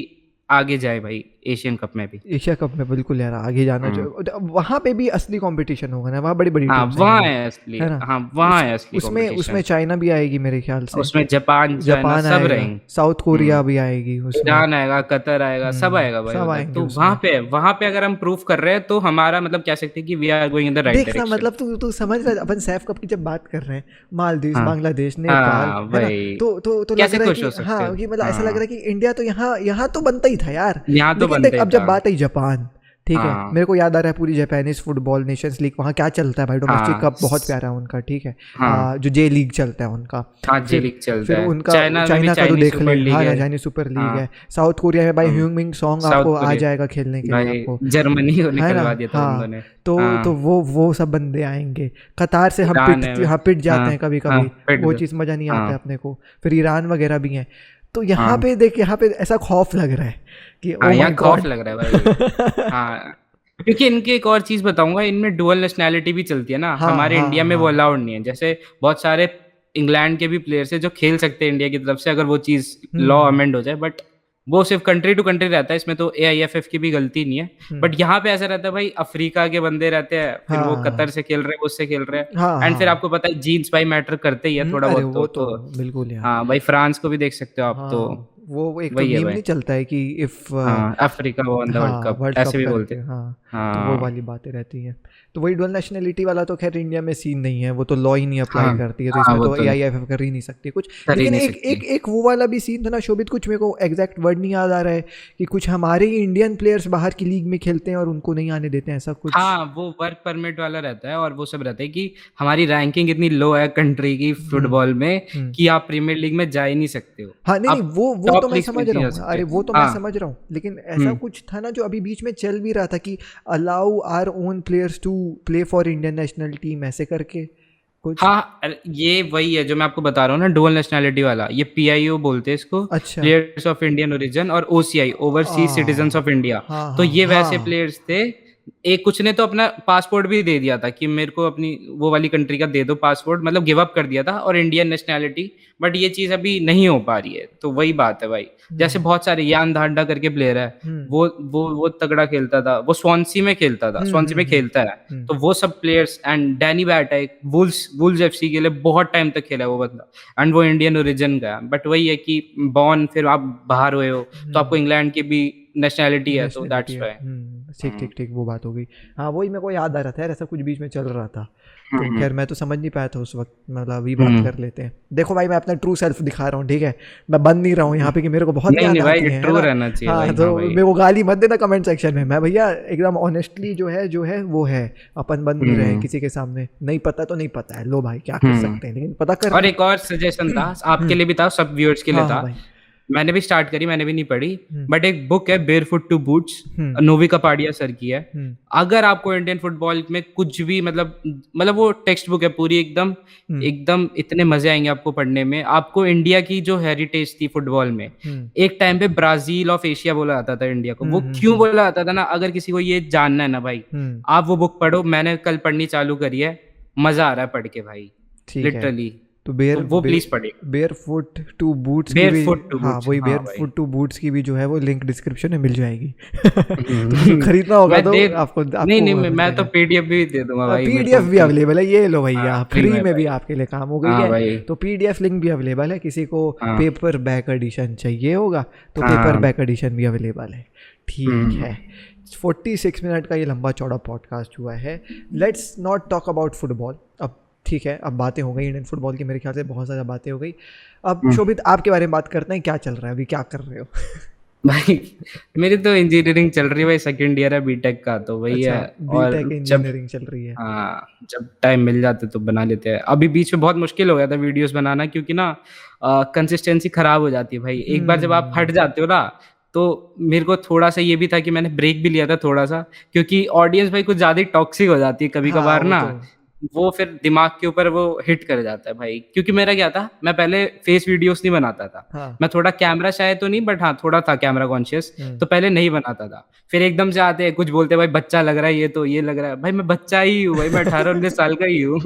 आगे जाए भाई एशियन कप में भी। एशिया कप में बिल्कुल यार आगे जाना चाहिए, वहाँ पे भी असली कंपटीशन होगा ना, वहाँ बड़ी बड़ी टीम्स वहाँ है असली, है ना, हाँ वहाँ है असली उसमें चाइना भी आएगी मेरे ख्याल से, उसमें जापान सब रहेंगे, साउथ कोरिया भी आएगी, ईरान आएगा, कतर आएगा, सब आएगा भाई। तो वहाँ पे अगर हम प्रूफ कर रहे हैं तो हमारा मतलब कह सकते हैं कि we are going in the right direction. मतलब तू समझ रहा है, अपन सैफ कप की जब बात कर रहे हैं, मालदीव, बांग्लादेश, नेपाल, तो कैसे खुश हो सकते हैं। हाँ, कि मतलब ऐसा लग रहा है कि इंडिया तो यहाँ तो बनता ही था यार, लेकिन अब जब बात आई जापान, ठीक है, मेरे को याद आ रहा है पूरी जापानीज फुटबॉल नेशंस लीग, वहाँ क्या चलता है भाई, डोमेस्टिक कप बहुत प्यारा है उनका, ठीक है, जो जे लीग चलता है उनका, फिर उनका चाइना का तो देख ले, हाँ ना, चाइनीज सुपर लीग है, साउथ कोरिया में भाई ह्यूमिंग सॉन्ग आपको आ जाएगा खेलने के लिए, आपको जर्मनी को निकलवा दिया था उन्होंने, तो वो सब बंदे आएंगे। कतार से हम पिट जाते हैं कभी कभी, वो चीज़ मजा नहीं आता है अपने को, फिर ईरान वगैरह भी हैं। तो यहाँ पे देख, यहाँ पे ऐसा खौफ लग रहा है कि यहाँ खौफ लग रहा है भाई हाँ, क्योंकि इनकी एक और चीज बताऊंगा, इनमें डुअल नेशनैलिटी भी चलती है ना, हमारे इंडिया में वो अलाउड नहीं है। जैसे बहुत सारे इंग्लैंड के भी प्लेयर्स है जो खेल सकते हैं इंडिया की तरफ से अगर वो चीज लॉ अमेंड हो जाए, बट वो सिर्फ कंट्री टू कंट्री रहता है, इसमें तो AIFF की भी गलती नहीं है। बट यहाँ पे ऐसा रहता है भाई, अफ्रीका के बंदे रहते हैं, फिर वो कतर से खेल रहे हैं, उससे खेल रहे हैं, एंड फिर आपको पता है जीन्स भाई मैटर करते ही है थोड़ा बहुत, तो बिल्कुल हाँ भाई, फ्रांस को भी देख सकते हो आप। तो वो एक तो मीम नहीं चलता है कि if Africa one the world cup, ऐसे भी बोलते हैं, तो वो वाली बातें रहती हैं। तो वही डुअल नेशनलिटी वाला तो खैर इंडिया में सीन नहीं है, वो तो लॉ ही नहीं अप्लाई करती है, तो इसमें तो AIFF कर ही नहीं सकती कुछ। लेकिन एक वो वाला भी सीन था ना शोभित, कुछ मेरे को एग्जैक्ट वर्ड नहीं याद आ रहा है, कि कुछ हमारे ही इंडियन प्लेयर्स बाहर की लीग में खेलते हैं और उनको नहीं आने देते हैं, ऐसा कुछ। हाँ, वो वर्क परमिट वाला रहता है, और वो सब रहता है कि हमारी रैंकिंग इतनी लो है कंट्री की फुटबॉल में कि आप प्रीमियर लीग में जा ही नहीं सकते हो। हाँ नहीं, वो तो मैं समझ रहा हूँ, अरे वो तो मैं समझ रहा हूँ, लेकिन ऐसा कुछ था ना जो अभी बीच में चल भी रहा था कि allow our own players to play for Indian national team, ऐसे करके कुछ। हाँ, ये वही है जो मैं आपको बता रहा हूँ ना, डुअल नेशनैलिटी वाला, ये PIO बोलते हैं इसको, अच्छा, प्लेयर्स ऑफ इंडियन ओरिजिन, और OCI, overseas citizens of India. तो ये वैसे प्लेयर्स थे, एक कुछ ने तो अपना पासपोर्ट भी दे दिया था कि मेरे को अपनी वो वाली कंट्री का दे दो पासपोर्ट, मतलब गिव अप कर दिया था, और इंडियन नेशनैलिटी, बट ये चीज अभी नहीं हो पा रही है। तो वही बात है भाई, जैसे बहुत सारे यान धांडा करके प्लेयर है, वो तगड़ा खेलता था, वो स्वांसी में खेलता था, स्वांसी में खेलता है, तो वो सब प्लेयर्स, एंड डैनी बैट है वुल्स FC के लिए बहुत टाइम तक खेला है वो बंदा, एंड वो इंडियन ओरिजिन का। बट वही है कि बॉर्न, फिर आप बाहर हुए हो तो आपको इंग्लैंड की भी नेशनैलिटी है, तो दैट्स व्हाई। ठीक ठीक ठीक, वो बात हो गई। हाँ वही मेरे को याद आ रहा था यार, ऐसा कुछ बीच में चल रहा था, तो खैर मैं तो समझ नहीं पाया था उस वक्त, मतलब अभी बात कर लेते हैं। देखो भाई मैं अपना ट्रू सेल्फ दिखा रहा हूँ, ठीक है, मैं बन नहीं रहा हूँ यहाँ पे कि मेरे को बहुत नहीं याद नहीं भाई, आती है ट्रू ना। रहना चाहिए हाँ भाई। तो हाँ भाई। मेरे को गाली मत देना कमेंट सेक्शन में, मैं भैया एकदम ऑनेस्टली जो है वो है, अपन बन नहीं रहे हैं किसी के सामने, नहीं पता तो नहीं पता है, लो भाई क्या कर सकते हैं, लेकिन पता कर और रहे एक और सजेशन था आपके लिए भी था, सब व्यूअर्स के हैं। लिए हाँ हाँ था। भाई। मैंने भी स्टार्ट करी, मैंने भी नहीं पढ़ी, बट एक बुक है barefoot to boots, Novy Kapadia sir की है। अगर आपको इंडियन फुटबॉल में कुछ भी मतलब वो टेक्स्ट बुक है पूरी, एकदम एकदम इतने मजे आएंगे आपको पढ़ने में। आपको इंडिया की जो हेरिटेज थी फुटबॉल में, एक टाइम पे ब्राजील ऑफ एशिया बोला जाता था इंडिया को, वो क्यों बोला जाता था ना, अगर किसी को ये जानना है ना भाई, आप वो बुक पढ़ो। मैंने कल पढ़नी चालू करी है, मजा आ रहा है पढ़ के भाई, ठीक है, लिटरली। तो वो प्लीज पढ़िए, बेयरफुट टू बूट्स की भी, बेयरफुट टू हाँ बूट्स। वही हाँ भाई। बेयरफुट टू बूट्स की भी जो है वो लिंक डिस्क्रिप्शन में मिल जाएगी। तो खरीदना होगा तो आपको नहीं नहीं, मैं तो पीडीएफ भी दे दूंगा भाई, मेरे पीडीएफ को भी अवेलेबल है, ये लो भैया हाँ, फ्री में में भी भाई। आपके लिए काम हो गई हाँ है। भाई। तो पीडीएफ लिंक भी अवेलेबल है, किसी को हाँ। पेपर बैक एडिशन चाहिए होगा तो हाँ। पेपर बैक एडिशन भी अवेलेबल है। ठीक है, 46 मिनट का ये लंबा चौड़ा पॉडकास्ट हुआ है। Let's not talk about football अब, ठीक है, अब बातें हो गई इंडियन फुटबॉल की, मेरे ख्याल से बहुत ज़्यादा बातें हो गई। अब शोभित आपके बारे में बात करते हैं, क्या चल रहा है अभी, क्या कर रहे हो? भाई मेरी तो इंजीनियरिंग चल रही है भाई, सेकंड ईयर है बीटेक का, तो वही है। और बीटेक इंजीनियरिंग चल रही है। हाँ, जब टाइम मिल जाता है तो बना लेते हैं। अभी बीच में बहुत मुश्किल हो गया था वीडियोस बनाना, क्योंकि ना कंसिस्टेंसी खराब हो जाती है भाई। एक बार जब आप हट जाते हो ना, तो मेरे को थोड़ा सा ये भी था कि मैंने ब्रेक भी लिया था थोड़ा सा, क्योंकि ऑडियंस भाई कुछ ज्यादा ही टॉक्सिक हो जाती है कभी हाँ, कभार वो ना, तो वो फिर दिमाग के ऊपर वो हिट कर जाता है भाई। क्योंकि मेरा क्या था, मैं पहले फेस वीडियोस नहीं बनाता था। हाँ। मैं थोड़ा कैमरा शायद तो नहीं, बट हाँ थोड़ा था कैमरा कॉन्शियस, तो पहले नहीं बनाता था। फिर एकदम से आते हैं कुछ बोलते हैं भाई बच्चा लग रहा है, ये तो ये लग रहा है, भाई मैं बच्चा ही हूँ भाई, मैं 18-19 साल का ही हूँ।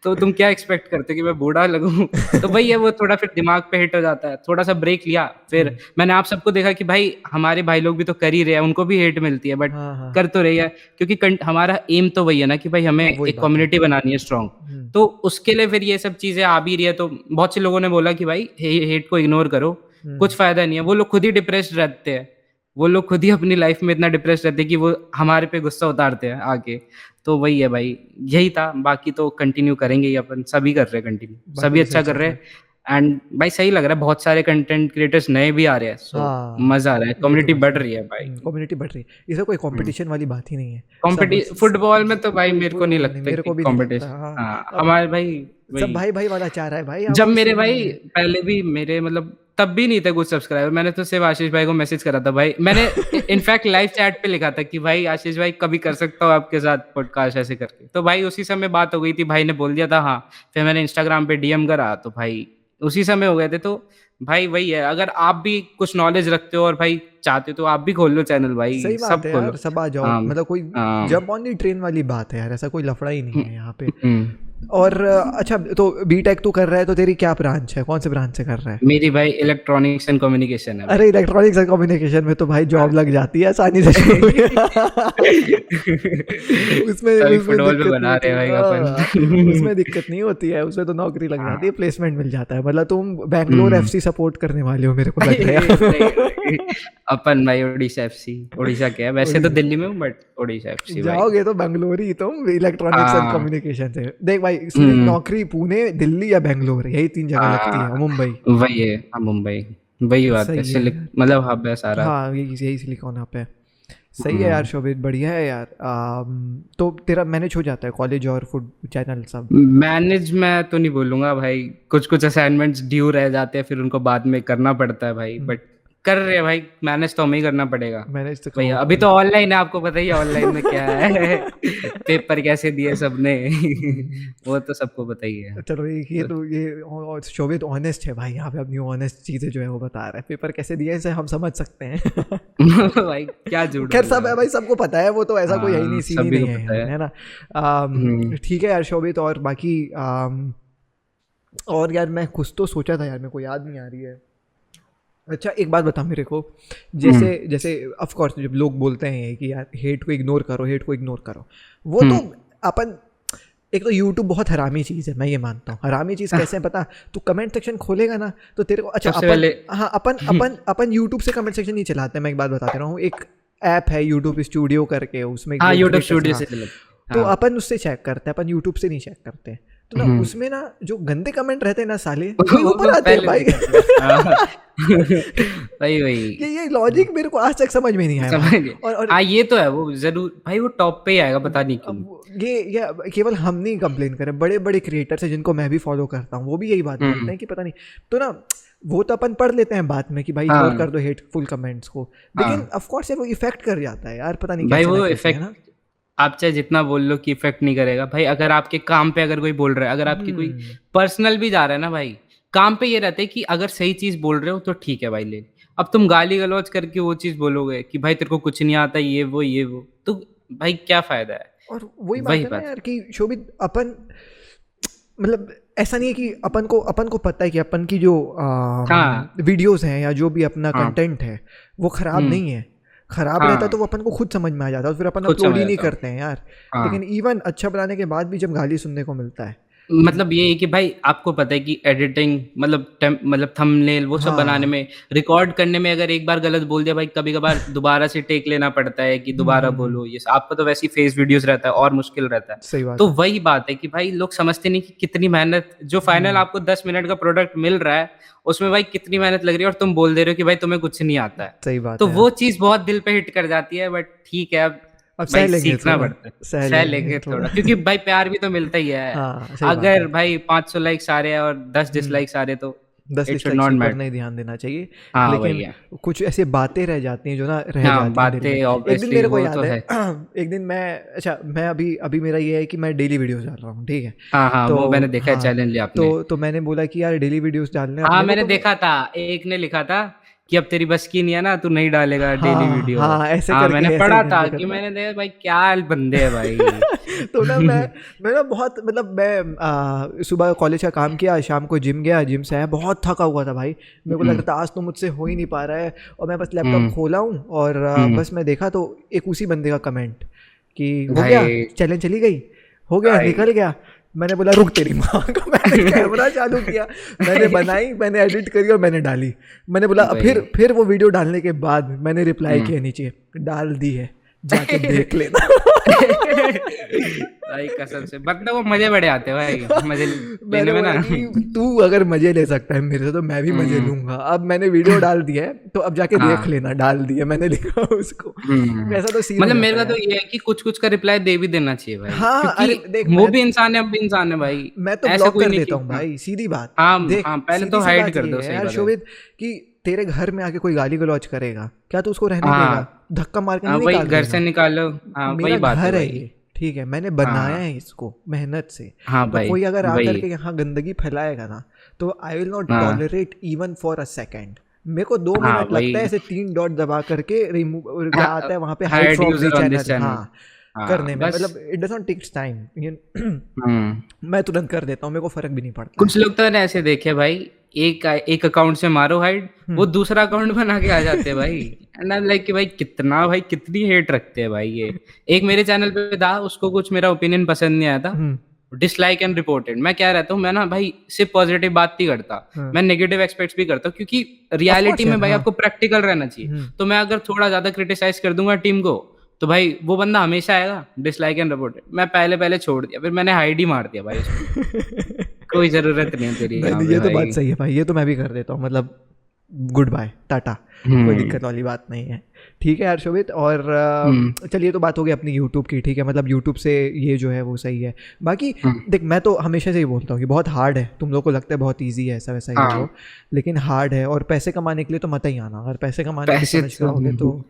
तो तुम क्या एक्सपेक्ट करते हो कि मैं बूढ़ा लगूं? तो भाई ये वो थोड़ा फिर दिमाग पे हिट हो जाता है। थोड़ा सा ब्रेक लिया, फिर मैंने आप सबको देखा कि भाई हमारे भाई लोग भी तो कर ही रहे हैं, उनको भी हेट मिलती है, बट हाँ, हाँ। कर तो रही है। क्योंकि हमारा एम तो वही है ना कि भाई हमें वही एक बात है। कम्युनिटी बनानी है स्ट्रॉन्ग, तो उसके लिए फिर ये सब चीजें आ भी रही है। तो बहुत से लोगों ने बोला कि भाई हेट को इग्नोर करो, कुछ फायदा नहीं है। वो लोग खुद ही डिप्रेस्ड रहते हैं, वो लोग खुद ही अपनी लाइफ में इतना डिप्रेस्ड रहते हैं कि वो हमारे पे गुस्सा उतारते हैं आके। तो वही है भाई, यही था। बाकी तो कंटिन्यू करेंगे ही, अपन सभी कर रहे हैं कंटिन्यू, सभी अच्छा कर रहे हैं। एंड भाई सही लग रहा है, बहुत सारे कंटेंट क्रिएटर्स नए भी आ रहे हैं, सो मजा आ रहा है, कम्युनिटी बढ़ रही है भाई, कम्युनिटी बढ़ रही है। इसमें कोई कंपटीशन वाली बात ही नहीं है। कॉम्पिटिशन फुटबॉल में तो भाई मेरे को नहीं लगता मेरे को भी कॉम्पिटिशन। हाँ, हमारे भाई सब भाई भाई वाला चाह रहा है भाई। जब मेरे भाई पहले भी मेरे मतलब तब भी नहीं थे कुछ सब्सक्राइबर, मैंने तो सिर्फ आशीष भाई को मैसेज करा था भाई। मैंने इनफैक्ट लाइव चैट पे लिखा था कि भाई आशीष भाई कभी कर सकता हूँ आपके साथ पॉडकास्ट ऐसे करके, तो भाई उसी समय बात हो गई थी, भाई ने बोल दिया था हाँ। फिर मैंने इंस्टाग्राम पे डीएम करा, तो भाई उसी समय हो गए थे। तो भाई वही है, अगर आप भी कुछ नॉलेज रखते हो और भाई चाहते हो तो आप भी खोल लो चैनल भाई, सही बात सब है खोलो। यार, सब आ जाओ। मतलब कोई जंप ऑन दी ट्रेन वाली बात है यार, ऐसा कोई लफड़ा ही नहीं है यहाँ पे। और अच्छा, तो बीटेक तू कर रहा है, तो तेरी क्या ब्रांच है, कौन से ब्रांच से कर रहा है? मेरी भाई इलेक्ट्रॉनिक्स एंड कम्युनिकेशन है। अरे इलेक्ट्रॉनिक्स एंड कम्युनिकेशन में तो भाई जॉब लग जाती है आसानी से। उसमें फुटबॉल पे बना रहे भाई अपन। उसमें दिक्कत नहीं होती है, उसमें तो नौकरी लग जाती है, प्लेसमेंट मिल जाता है। मतलब तुम बैंगलोर एफसी सपोर्ट करने वाले हो मेरे को लग रहा है। अपन भाई ओडिशा एफसी, ओडिशा क्या है वैसे तो दिल्ली में हूँ, बट ओडिशा एफसी जाओगे तो बेंगलोर ही तुम, इलेक्ट्रॉनिक्स एंड कम्युनिकेशन से। देख भाई, नौकरी पुणे, दिल्ली या बेंगलोर, यही 3 जगह लगती है। मुंबई वही है, मुंबई वही बात है, मतलब हब है सारा। हाँ यही सिलिकॉन हब है। सही है यार शोभित, बढ़िया है यार। तो तेरा मैनेज हो जाता है कॉलेज और फूड चैनल सब? मैनेज मैं तो नहीं बोलूंगा भाई, कुछ असाइनमेंट्स ड्यू रह जाते हैं, फिर उनको बाद में करना पड़ता है भाई, बट कर रहे हैं भाई, मैनेज तो हमें ही करना पड़ेगा। मैनेज तो भैया अभी तो ऑनलाइन है, आपको पता ही है ऑनलाइन में क्या है। पेपर कैसे दिए सबने, वो तो सबको पता ही है। चलो ये तो ये शोभित ऑनेस्ट है भाई, यहाँ पे अपनी ऑनेस्ट चीजें जो है वो बता रहा है। पेपर कैसे दिए इसे हम समझ सकते हैं। भाई क्या झूठ, खैर सब है भाई, सबको पता है, वो तो ऐसा कोई है ही नहीं, सीधी नहीं है ना। ठीक है यार शोभित, और बाकी और यार मैं कुछ तो सोचा था यार, मेरे को याद नहीं आ रही है। अच्छा एक बात बता मेरे को, जैसे ऑफ कोर्स जब लोग बोलते हैं कि यार हेट को इग्नोर करो, हेट को इग्नोर करो, वो तो अपन, एक तो यूट्यूब बहुत हरामी चीज़ है, मैं ये मानता हूँ। हरामी चीज़ कैसे है पता, तू कमेंट सेक्शन खोलेगा ना तो तेरे को, अच्छा अपन यूट्यूब से कमेंट सेक्शन नहीं चलाते। मैं एक बात बताते रहा हूँ, एक ऐप है यूट्यूब स्टूडियो करके, उसमें हाँ गेम यूट्यूब क्रिएटर्स, स्टूडियो हाँ, से चले। तो हाँ अपन उससे चेक करते हैं, अपन यूट्यूब से नहीं चेक करते हैं। तो ना उसमें ना जो गंदे कमेंट रहते हैं ना साले, वही वो ऊपर तो आते हैं पहले भाई। देखे थे। हाँ वही वही ये लॉजिक मेरे को आज तक समझ में नहीं आया भाई। समझ गए। और हाँ ये तो है, वो जरूर भाई वो टॉप पे ही आएगा, पता नहीं क्यों। ये केवल हम नहीं कंप्लेन करें, बड़े बड़े क्रिएटर्स हैं जिनको मैं भी फॉलो करता हूँ, वो भी यही बात बोलते हैं कि पता नहीं। तो ना वो तो अपन पढ़ लेते हैं बाद में कि भाई इग्नोर कर दो हेटफुल कमेंट्स को, लेकिन ऑफ कोर्स वो इफेक्ट कर जाता है यार, पता नहीं भाई कैसे वो ना कैसे, है इफेक्ट ना। आप चाहे जितना बोल लो कि इफेक्ट नहीं करेगा भाई। अगर आपके काम पे अगर कोई बोल रहा है, अगर आपकी कोई पर्सनल भी जा रहा है ना भाई, काम पे ये रहता है कि अगर सही चीज बोल रहे हो तो ठीक है भाई ले। अब तुम गाली गलौज करके वो चीज बोलोगे कि भाई तेरे को कुछ नहीं आता, ये वो, तो भाई क्या फायदा है। और वही बात वही है ना बात यार कि शोभित अपन, मतलब ऐसा नहीं है कि अपन को पता है कि अपन की जो हाँ वीडियोस हैं या जो भी अपना हाँ कंटेंट है वो खराब नहीं है। खराब रहता हाँ तो वो अपन को खुद समझ में आ जाता, और फिर अपन खुद अपलोड समझ ही नहीं आता हूँ। करते हैं यार। हाँ लेकिन इवन अच्छा बनाने के बाद भी जब गाली सुनने को मिलता है, मतलब ये है कि भाई आपको पता है कि एडिटिंग मतलब थंबनेल वो सब बनाने हाँ, में, रिकॉर्ड करने में अगर एक बार गलत बोल दिया भाई, कभी कभार दोबारा से टेक लेना पड़ता है कि दोबारा बोलो। ये आपका तो वैसे ही फेस वीडियोस रहता है और मुश्किल रहता है। सही बात तो है। वही बात है कि भाई लोग समझते नहीं कि कितनी मेहनत, जो फाइनल आपको 10 मिनट का प्रोडक्ट मिल रहा है उसमें भाई कितनी मेहनत लग रही है, और तुम बोल दे रहे हो कि भाई तुम्हें कुछ नहीं आता है। सही बात तो है वो यार। चीज बहुत दिल पे हिट कर जाती है, बट ठीक है अब अब सह भाई लेंगे सीखना थोड़ा, पड़ता है। सह सह लेंगे लेंगे थोड़ा। थोड़ा, क्योंकि भाई प्यार भी तो मिलता ही है। हाँ सही बात अगर है। भाई 500 लाइक्स आ रहे हैं और 10 डिसलाइक्स आ रहे तो 10 इट शुड डिसलाइक्स के नॉट ऊपर मैटर। नहीं ध्यान देना चाहिए। हाँ वही लेकिन है। कुछ ऐसी बातें रह जाती हैं जो ना रह हाँ जाती हैं दिल में। बातें एक दिन ऑब्वियसली मेरे को वो याद तो है, है। एक दिन मैं, अच्छा मैं अभी अभी मेरा ये है कि मैं डेली वीडियोस डाल रहा हूँ, ठीक है। हाँ हाँ तो वो मैंने देखा है हाँ, चैलेंज लिया आपने। तो मैंने बोला कि यार डेली वीडियोस डालने हाँ अपने को, मैंने तो मैं, देखा था, एक ने लिखा था कि अब तेरी बस की नहीं है ना, तू नहीं डालेगा डेली हाँ वीडियो। हाँ ऐसे हाँ करके, मैंने ऐसे ही पढ़ा था करके कि, करना। मैंने देखा भाई क्या बंदे है भाई। तो ना मैं ना बहुत, मतलब मैं सुबह कॉलेज का काम किया, शाम को जिम गया, जिम से आया बहुत थका हुआ था भाई। मेरे को लग रहा था आज तो मुझसे हो ही नहीं पा रहा है, और मैं बस लैपटॉप खोला हूँ और बस मैं देखा तो एक उसी बंदे का कमेंट कि हो गया भाई चैलेंज, चली गई, हो गया भाई निकल गया। मैंने बोला रुक तेरी माँ का, मैंने कैमरा चालू किया, मैंने बनाई, मैंने एडिट करी और मैंने डाली। मैंने बोला भाई फिर वो वीडियो डालने के बाद मैंने रिप्लाई किया नीचे, डाल दी है जाके देख लेना। भाई कसम से मतलब वो मजे बड़े आते हैं भाई, मजे लेने मैंने में ना। बोला कि तू अगर मजे ले सकता है मेरे से तो मैं भी मजे लूंगा। अब मैंने वीडियो डाल दिया है तो अब जाके देख हाँ लेना, डाल दिया मैंने, लिखा उसको। ऐसा तो सीन हो मतलब जाता मेरे है का तो यार। ये है कि कुछ कुछ का रिप्लाई दे भी देना चाहिए भाई, हाँ अरे देख, क्योंकि वो भी इंसान है, हम भी इंसान है भाई। मैं तो ऐसा ब्लॉक कोई कर नहीं देता कि हूँ हाँ भाई, सीधी बात। हाँ देख हाँ, पहले तो सीधी सी हाइड बात कर ये दो, है सही यार बात है। शोभित कि तेरे घर में आके कोई गाली गलौज करेगा, क्या तू उसको रहने देगा? हाँ धक्का मार के हाँ नहीं वही निकाल घर से देगा। निकालो। हाँ वही मेरा बात है घर है भाई। ये, ठीक है, मैंने बनाया हाँ है इसको मेहनत से। हाँ तो भाई कोई अगर आकर वही। के यहाँ गंदगी फैलाएगा ना, तो आई विल नॉट हाँ tolerate even for a second. मेरे को 2 मिनट लगता है वही। ऐसे 3 डॉट दबा करके रिमूव, क्या आता है वहाँ पे, hide hide from the user on this channel, channel. हाँ हाँ करने में, बस। मतलब it does not takes time. Hmm मैं तुरंत कर देता हूँ, मेरे को फर्क भी नहीं पड़ता है। कुछ लोग तो मैंने ऐसे देखे भाई, एक अकाउंट से मारो हाइड, वो हम्म दूसरा अकाउंट बना के आ जाते हैं भाई। एंड आई लाइक कि भाई कितना, भाई कितनी हेट रखते हैं भाई ये। एक मेरे चैनल पे था, उसको कुछ मेरा ओपिनियन पसंद नहीं आया था, हम्म डिसलाइक एंड रिपोर्टेड। मैं क्या रहता हूँ, मैं ना भाई सिर्फ पॉजिटिव बात नहीं करता, हाँ मैं नेगेटिव एक्सपेक्ट्स भी करता हूँ, क्योंकि ऑफ रियलिटी कोर्स यार, में भाई हाँ। आपको प्रैक्टिकल रहना चाहिए। तो मैं अगर थोड़ा ज्यादा क्रिटिसाइज कर दूंगा टीम को, तो भाई वो बंदा हमेशा आएगा डिसलाइक एंड रिपोर्टेड। मैं पहले पहले छोड़ दिया, फिर मैंने हाइड ही मार दिया भाई उसको। कोई जरूरत नहीं है तेरी नहीं यहाँ नहीं, पे ये तो बात भाई। सही है भाई, ये तो मैं भी कर देता हूँ, मतलब गुड बाय टाटा, कोई दिक्कत वाली बात नहीं है। ठीक है यार शोभित, और चलिए तो बात हो गई अपनी यूट्यूब की, ठीक है, मतलब यूट्यूब से ये जो है वो सही है। बाकी देख, मैं तो हमेशा से ही बोलता हूँ कि बहुत हार्ड है, तुम लोग को लगता है बहुत ईजी है ऐसा वैसा ये वो, लेकिन हार्ड है। और पैसे कमाने के लिए तो मत ही आना, अगर पैसे कमाने की पैसे समझ के आओगे तो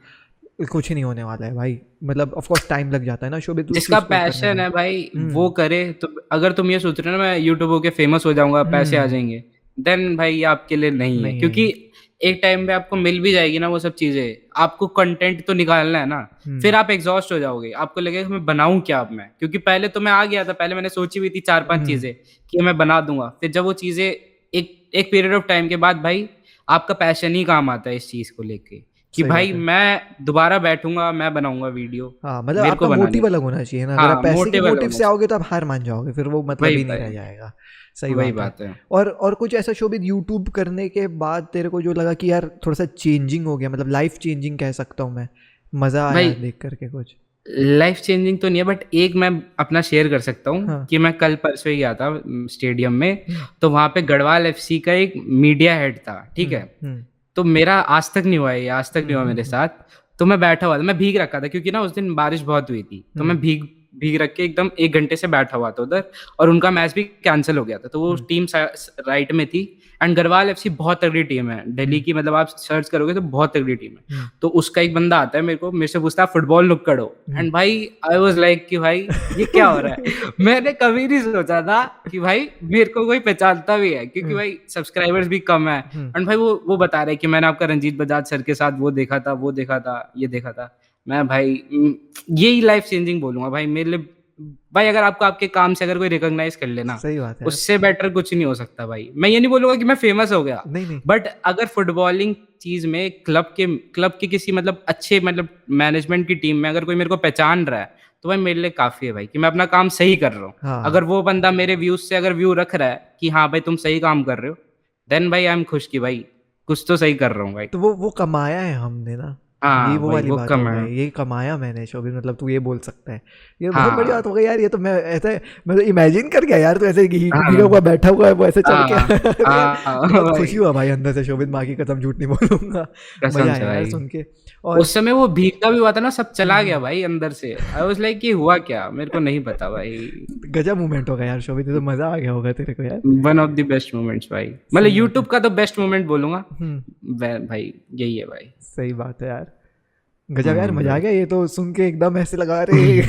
कुछ ही नहीं होने वाला है भाई। मतलब ऑफ कोर्स टाइम लग जाता है ना शोभित, उस जिसका चीज़ को करने पैशन में। है भाई वो करे। तो अगर तुम ये सोच रहे हो ना मैं यूट्यूब होके फेमस हो जाऊंगा, पैसे आ जाएंगे, देन भाई ये आपके लिए नहीं है। नहीं है क्योंकि ये। एक टाइम पे आपको मिल भी जाएगी ना वो सब चीजें, आपको कंटेंट तो निकालना है ना, फिर आप एग्जॉस्ट हो जाओगे, आपको लगेगा मैं बनाऊं क्या अब मैं। क्योंकि पहले तो मैं आ गया था, पहले मैंने सोची हुई थी 4-5 चीजें कि मैं बना दूंगा, फिर जब वो चीजें एक पीरियड ऑफ टाइम के बाद भाई आपका पैशन ही काम आता है इस चीज को लेके, कि सही भाई बात है। मैं दोबारा बैठूंगा, मैं बनाऊंगा वीडियो, हाँ मतलब मेरे को आपका बनानी मोटिव है। अलग होना चाहिए ना, अगर आप हाँ पैसे के मोटिव अलग मोटिव होना से आओगे चाहिए। तो आप हार मान जाओगे, फिर वो मतलब वही ही नहीं रह भाई, जाएगा। सही वही बात है। बात है। और कुछ ऐसा शोभित यूट्यूब करने के बाद तेरे को जो लगा कि यार थोड़ा सा चेंजिंग हो गया, मतलब लाइफ चेंजिंग कह सकता हूँ मैं, मजा आया भाई देख करके कुछ? लाइफ चेंजिंग तो नहीं है, बट एक मैं अपना शेयर कर सकता हूँ हाँ। कि मैं कल परसों ही गया था स्टेडियम में। हम्म। तो वहां पे गढ़वाल एफसी का एक मीडिया हेड था, ठीक है। हम्म। तो मेरा आज तक नहीं हुआ है, ये आज तक नहीं हुआ मेरे हम्म। साथ। तो मैं बैठा हुआ था, मैं भीग रखा था क्योंकि ना उस दिन बारिश बहुत हुई थी, तो मैं हम्म। भीग भीग रख के एकदम 1 घंटे से बैठा हुआ था उधर। और उनका मैच भी कैंसिल हो गया था, तो वो हम्म। टीम राइट में थी। एंड गढ़वाल एफसी बहुत तगड़ी टीम है दिल्ली हम्म। की, मतलब आप सर्च करोगे तो बहुत तगड़ी टीम है। हम्म। तो उसका एक बंदा आता है मेरे से पूछता है फुटबॉल नुक्कड़ हो। हम्म। एंड भाई आई वाज लाइक कि भाई ये क्या हो रहा है। मैंने कभी नहीं सोचा था कि भाई मेरे को कोई पहचानता भी है, क्योंकि हम्म। भाई सब्सक्राइबर्स भी कम है। हम्म। एंड भाई वो बता रहे कि मैंने आपका रंजीत बजाज सर के साथ वो देखा था, वो देखा था, ये देखा था। मैं भाई यही लाइफ चेंजिंग बोलूंगा भाई मेरे लिए। भाई अगर आपको आपके काम से अगर कोई रिकॉग्नाइज कर लेना, सही बात है यार। उससे बेटर कुछ नहीं हो सकता भाई। मैं ये नहीं बोलूंगा कि मैं फेमस हो गया, नहीं नहीं। बट अगर फुटबॉलिंग चीज में क्लब के किसी मतलब अच्छे मतलब मैनेजमेंट की टीम में अगर कोई मेरे को पहचान रहा है, तो भाई मेरे लिए काफी है भाई कि मैं अपना काम सही कर रहा हूँ। हाँ। अगर वो बंदा मेरे व्यूज से अगर व्यू रख रहा है कि हाँ भाई तुम सही काम कर रहे हो, देन भाई आई एम खुश कि भाई कुछ तो सही कर रहा हूँ भाई। तो वो कमाया है हमने ना, ये हाँ वो भाई वाली वो बात कम हो है। गई, ये कमाया मैंने शोभित, मतलब तू ये बोल सकता है। ये बहुत बड़ी बात हाँ हो गई यार, ये तो मैं ऐसे, मैं तो इमेजिन कर गया यार, तू ऐसे भीगा हाँ हुआ बैठा हुआ है वो ऐसे चल के हाँ अरे यार हाँ बहुत खुशी भाई हुआ भाई अंदर से शोभित, माँ की कसम झूठ नहीं बोलूंगा। कसम मजा से आया यार भाई। सुन के। और उस समय वो भीगा भी हुआ था ना, सब चला गया हम्म। भाई अंदर से। आई वाज लाइक कि हुआ क्या, मेरे को नहीं पता भाई। गजब मूवमेंट होगा यार शोभित, ये तो मजा आ गया होगा तेरे को यार। One of the best moments भाई, मतलब सही बात है। यूट्यूब का तो बेस्ट मोमेंट बोलूंगा। हम्म। भाई यही है भाई। सही बात है यार। गजब यार, मजा आ भाई गया ये तो सुन के, एकदम ऐसे लगा रहे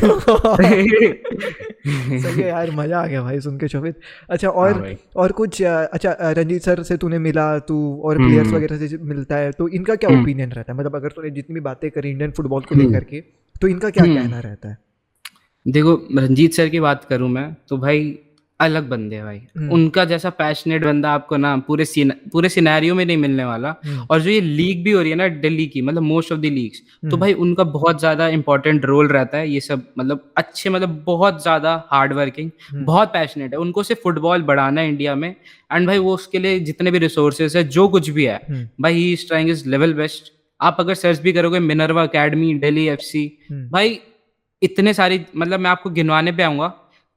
सही है यार, मजा आ गया भाई सुन के शोभित। अच्छा हाँ और भाई। और कुछ अच्छा रंजीत सर से तूने मिला, तू और प्लेयर्स हम्म वगैरह से मिलता है, तो इनका क्या हम्म ओपिनियन रहता है, मतलब अगर तूने जितनी भी बातें करी इंडियन फुटबॉल को हम्म लेकर के, तो इनका क्या हम्म। कहना रहता है? देखो रंजीत सर की बात करूं मैं तो भाई अलग बंदे हैं भाई। हम्म। उनका जैसा पैशनेट बंदा आपको ना पूरे सिनेरियो में नहीं मिलने वाला। हम्म। और जो ये लीग भी हो रही है ना दिल्ली की, मतलब मोस्ट ऑफ द लीग्स, तो हम्म। भाई उनका बहुत ज्यादा इंपॉर्टेंट रोल रहता है। ये सब मतलब अच्छे, मतलब बहुत ज्यादा हार्ड वर्किंग, हम्म। बहुत पैशनेट है। उनको सिर्फ फुटबॉल बढ़ाना है इंडिया में। एंड भाई वो उसके लिए जितने भी रिसोर्सेज है, जो कुछ भी है, हम्म। भाई he is trying is level best. आप अगर सर्च भी करोगे मिनर्वा अकेडमी, दिल्ली एफसी, हम्म। भाई इतने सारी, मतलब मैं आपको गिनवाने पे आऊंगा।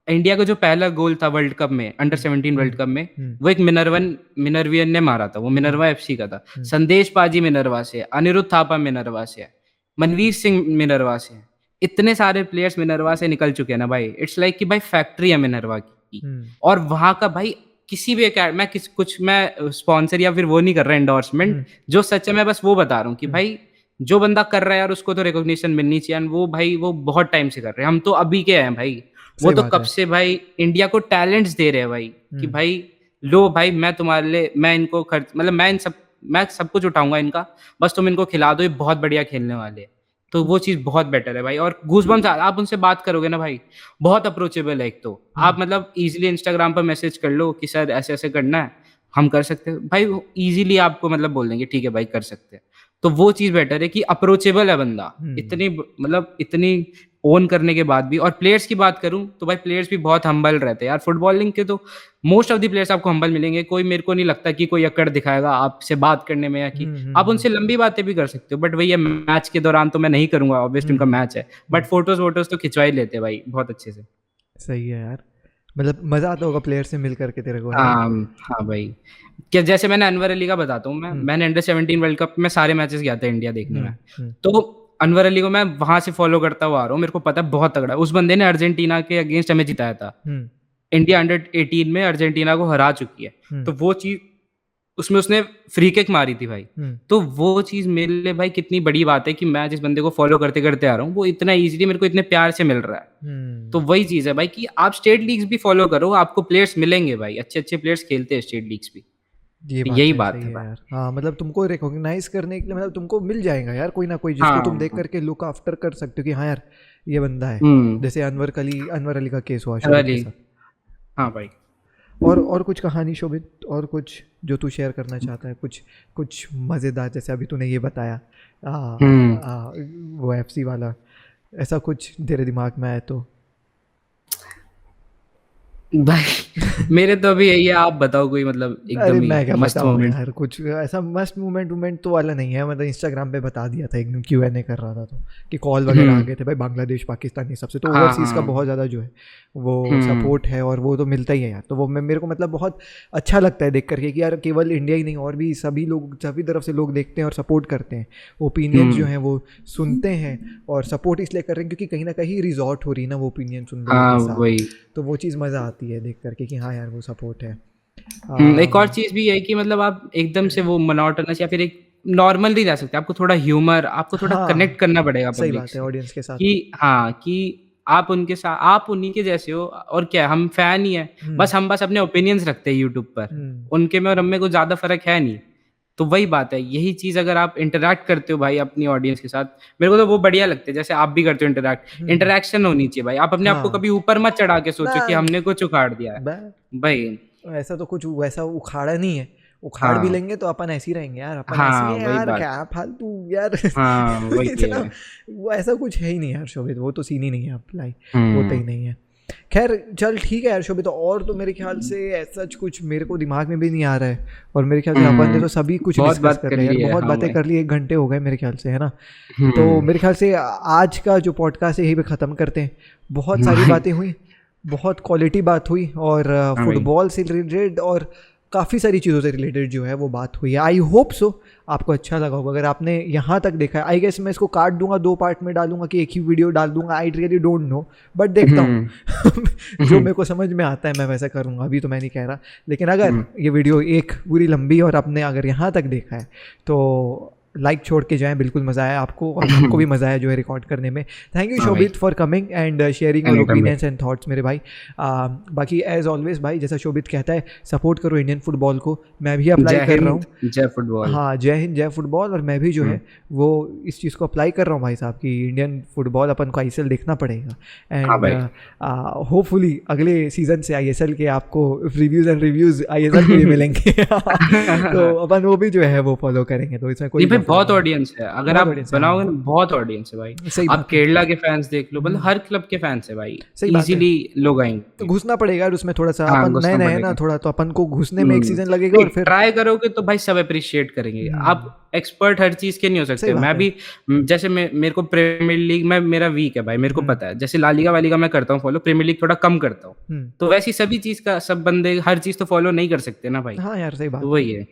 इंडिया का जो पहला गोल था वर्ल्ड कप में, अंडर हम्म। 17 वर्ल्ड हम्म। कप में, हम्म। वो एक मिनरवियन ने मारा था। वो हम्म। मिनरवा एफसी का था। हम्म। संदेश पाजी मिनरवा से है, अनिरुद्ध थापा मिनरवा से है, मनवीर सिंह मिनरवा से है। इतने सारे प्लेयर्स मिनरवा से निकल चुके हैं ना भाई, इट्स लाइक कि भाई फैक्ट्री है मिनरवा की। हम्म। और वहां का भाई किसी भी मैं स्पॉन्सर या फिर वो नहीं कर रहा एंडोर्समेंट। हम्म। जो सच है मैं बस वो बता रहा हूँ कि हम्म। भाई जो बंदा कर रहा है यार उसको तो रिकॉग्निशन मिलनी चाहिए। And वो भाई वो बहुत टाइम से कर रहे हैं, हम तो अभी के हैं भाई। वो सही तो बात कब है। से भाई इंडिया को टैलेंट्स दे रहे हैं भाई, कि हम्म। भाई लो भाई मैं तुम्हारे लिए, मैं इनको खर्च, मतलब मैं सब कुछ उठाऊंगा इनका, बस तुम इनको खिला दो, ये बहुत बढ़िया खेलने वाले हैं। तो वो चीज़ बहुत बेटर है भाई। और गूजबम्स, आप उनसे बात करोगे ना भाई, बहुत अप्रोचेबल है। एक तो हम्म। आप मतलब इजीली इंस्टाग्राम पर मैसेज कर लो कि सर ऐसे ऐसे करना है, हम कर सकते हैं भाई। इजीली आपको मतलब बोल देंगे ठीक है भाई कर सकते हैं। तो वो चीज़ बेटर है कि अप्रोचेबल है बंदा, हम्म। इतनी मतलब इतनी ओन करने के बाद भी। और प्लेयर्स की बात करूं तो भाई प्लेयर्स भी बहुत हम्बल रहते हैं यार फुटबॉलिंग के। तो मोस्ट ऑफ द प्लेयर्स आपको हम्बल मिलेंगे। कोई मेरे को नहीं लगता कि कोई अकड़ दिखाएगा आपसे बात करने में, या कि हम्म। आप उनसे लंबी बातें भी कर सकते हो। बट भैया मैच के दौरान तो मैं नहीं करूंगा, ऑब्वियसली उनका हम्म। मैच है। But hmm. फोटोज वोटोज तो खिंचवा ही लेते हैं भाई बहुत अच्छे से। सही है यार, मतलब मजा आता होगा प्लेयर से मिल करके तेरे को, है ना? हाँ हाँ भाई। क्या जैसे मैंने अनवर अली का बताता हूँ, हम्म। मैंने अंडर 17 वर्ल्ड कप में सारे मैचेस गया था इंडिया देखने हम्म। में। हम्म। तो अनवर अली को मैं वहां से फॉलो करता हुआ आ रहा हूँ, मेरे को पता है बहुत तगड़ा है। उस बंदे ने अर्जेंटीना के अगेंस्ट हमें जिताया था। हम्म। इंडिया अंडर 18 में अर्जेंटीना को हरा चुकी है। हम्म। तो वो चीज, उसमें उसने फ्री किक मारी थी भाई। हम्म। तो वो चीज मेरे लिए भाई कितनी बड़ी बात है कि मैं जिस बंदे को फॉलो करते करते आ रहा हूँ, वो इतना इजीली मेरे को इतने प्यार से मिल रहा है। तो हम्म। वही चीज है भाई कि आप स्टेट लीग्स भी फॉलो करो, आपको प्लेयर्स मिलेंगे भाई, अच्छे अच्छे प्लेयर्स खेलते हैं स्टेट लीग्स भी। ये तो बात यही है, बात सही है है भाई। यार। हाँ मतलब तुमको रिकॉग्नाइज करने के लिए, मतलब तुमको मिल जाएगा यार कोई ना कोई जिसको तुम देख हाँ। करके लुक आफ्टर कर सकते हो कि हाँ यार ये बंदा है। हम्म। जैसे अनवर अली का केस हुआ शोभित अली। के साथ। हाँ भाई। और कुछ कहानी शोभित, और कुछ जो तू शेयर करना चाहता है, कुछ कुछ मज़ेदार, जैसे अभी तूने ये बताया हम्म। वो एफसी वाला, ऐसा कुछ तेरे दिमाग में आए तो? भाई मेरे तो अभी यही है, आप बताओ कोई मतलब अरे एकदम ही मैं क्या मस्त बताऊँ मोमेंट। यार, कुछ ऐसा मस्त मूवमेंट तो वाला नहीं है। मतलब इंस्टाग्राम पे बता दिया था, एक दिन Q&A कर रहा था तो, कि कॉल वगैरह आ हम्म। गए थे भाई, बांग्लादेश पाकिस्तान ये सबसे, तो हाँ ओवरसीज़ का हाँ। बहुत ज़्यादा जो है वो हम्म। सपोर्ट है, और वो तो मिलता ही है यार। तो वो मेरे को मतलब बहुत अच्छा लगता है देख करके कि यार केवल इंडिया ही नहीं, और भी सभी लोग, सभी तरफ से लोग देखते हैं और सपोर्ट करते हैं, ओपिनियंस जो हम्म। हैं वो सुनते हैं। और सपोर्ट इसलिए कर रहे हैं क्योंकि कहीं ना कहीं रिजॉर्ट हो रही है ना वो ओपिनियन सुन लोगों हाँ के साथ। वही। तो वो चीज़ मज़ा आती है देख करके कि हाँ यार वो सपोर्ट है। एक और आम, चीज भी है कि मतलब आप एकदम से वो मोनोटोनस या फिर एक नॉर्मल नहीं रह सकते, आपको थोड़ा ह्यूमर, आपको थोड़ा कनेक्ट हाँ करना पड़ेगा सही पब्लिक बात है से, ऑडियंस के साथ। कि हाँ कि आप उनके साथ, आप उन्हीं के जैसे हो, और क्या हम फैन ही है, हुँ, बस हम बस अपने ओपिनियंस रखते हैं यूट्यूब पर, हुँ, उनके में और हम में कुछ ज्यादा फर्क है नहीं। तो वही बात है, यही चीज अगर आप इंटरेक्ट करते हो भाई अपनी ऑडियंस के साथ, मेरे को तो वो बढ़िया लगते हैं, जैसे आप भी करते हो इंटरेक्ट, हुँ, इंटरेक्शन होनी चाहिए भाई, आप अपने आप को हाँ, कभी ऊपर मत चढ़ा के ना सोचो कि हमने कुछ उखाड़ दिया है ब भाई। ऐसा तो कुछ वैसा उखाड़ा नहीं है। उखाड़ भी हाँ लेंगे तो अपन ऐसे ही रहेंगे यार, अपन ऐसे ही हाँ हैं वही यार, बात। क्या फालतू यार। हाँ वही इतना है। वो ऐसा कुछ है ही नहीं यार शोभित, वो तो सीन ही नहीं है अप्लाई, होता ही हम्म। नहीं है। खैर चल ठीक है यार शोभित, और तो मेरे ख्याल से ऐसा कुछ मेरे को दिमाग में भी नहीं आ रहा है। और मेरे ख्याल से अपन ने हम्म। तो सभी कुछ बहुत डिस्कस बात कर कर लिया यार, ली है, बहुत हाँ बातें भाई। कर ली, 1 घंटे हो गए मेरे ख्याल से, है ना। तो हम्म। मेरे ख्याल से आज का जो पॉडकास्ट है यही पे ख़त्म करते हैं। बहुत सारी भाई। बातें हुई, बहुत क्वालिटी बात हुई, और हाँ भाई। फुटबॉल से रिलेटेड और काफ़ी सारी चीज़ों से रिलेटेड जो है वो बात हुई है। आई होप सो आपको अच्छा लगा होगा। अगर आपने यहाँ तक देखा है, आई गेस मैं इसको काट दूंगा, 2 पार्ट में डालूंगा कि एक ही वीडियो डाल दूंगा, I really don't know, but देखता हूँ। हम्म। जो हम्म। मेरे को समझ में आता है मैं वैसा करूँगा, अभी तो मैं नहीं कह रहा। लेकिन अगर हम्म। ये वीडियो एक पूरी लंबी और आपने अगर यहाँ तक देखा है तो लाइक छोड़ के जाएं, बिल्कुल मज़ा आया आपको और हमको भी मज़ा आया जो है रिकॉर्ड करने में। थैंक यू हाँ भाई। Shobhit for coming and sharing your any time भाई। ओपिनियंस एंड थॉट्स मेरे भाई। बाकी एज ऑलवेज भाई, जैसा शोभित कहता है, सपोर्ट करो इंडियन फुटबॉल को, मैं भी अप्लाई जय कर रहा हूँ। हिंद, जय फुटबॉल। हाँ जय हिंद जय फुटबॉल, और मैं भी जो हम्म। है वो इस चीज़ को अप्लाई कर रहा हूँ भाई साहब, कि इंडियन फुटबॉल अपन को ISL देखना पड़ेगा। हाँ एंड भाई। होपफुली अगले सीज़न से ISL के आपको रिव्यूज़ ISL के भी मिलेंगे। तो अपन वो भी जो है वो फॉलो करेंगे, तो इसमें नहीं कोई भाई, मसला बहुत नहीं है। ऑडियंस है, अगर बहुत आप ऑडियंस है, बनाओगे ना, हाँ बहुत ऑडियंस है भाई। सही आप बात है। केरला के फैंस देख लो, मतलब हम्म, हर क्लब के फैंस है भाई, सही बात है। इजीली लोग तो आएंगे। घुसना पड़ेगा यार उसमें थोड़ा सा, हाँ अपन नए घुसना नए हैं ना पड़ेगा। थोड़ा, तो अपन को घुसने में एक सीज़न लगेगा नहीं और फिर। ट्राई करोगे तो भाई सब अप्रिशिएट करेंगे। हम्म, आप एक्सपर्ट हर चीज के नहीं हो सही सकते, बात मैं है। भी जैसे मेरे को प्रीमियर लीग में मेरा वीक है भाई, मेरे को हम्म, पता है, जैसे ला लीगा वालीगा मैं करता हूँ फॉलो, प्रीमियर लीग थोड़ा कम करता हूँ। हम्म, तो वैसी सभी चीज का सब बंदे हर चीज तो फॉलो नहीं कर सकते ना भाई। हाँ यार सही तो बात है। वही है।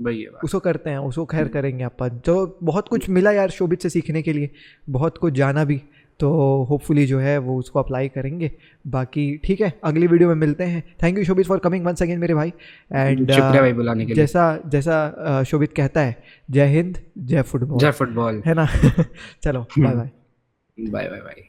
वही है बात। उसको करते हैं, उसको खैर करेंगे अपन। तो बहुत कुछ मिला यार शोभित से सीखने के लिए, बहुत कुछ जाना भी। तो होपफुली जो है वो उसको अप्लाई करेंगे। बाकी ठीक है, अगली वीडियो में मिलते हैं। Thank you Shobhit for coming once again मेरे भाई। एंड शुक्रिया भाई बुलाने के लिए। जैसा जैसा शोभित कहता है, जय हिंद जय फुटबॉल, जय फुटबॉल। है ना। चलो bye bye. Bye bye bye.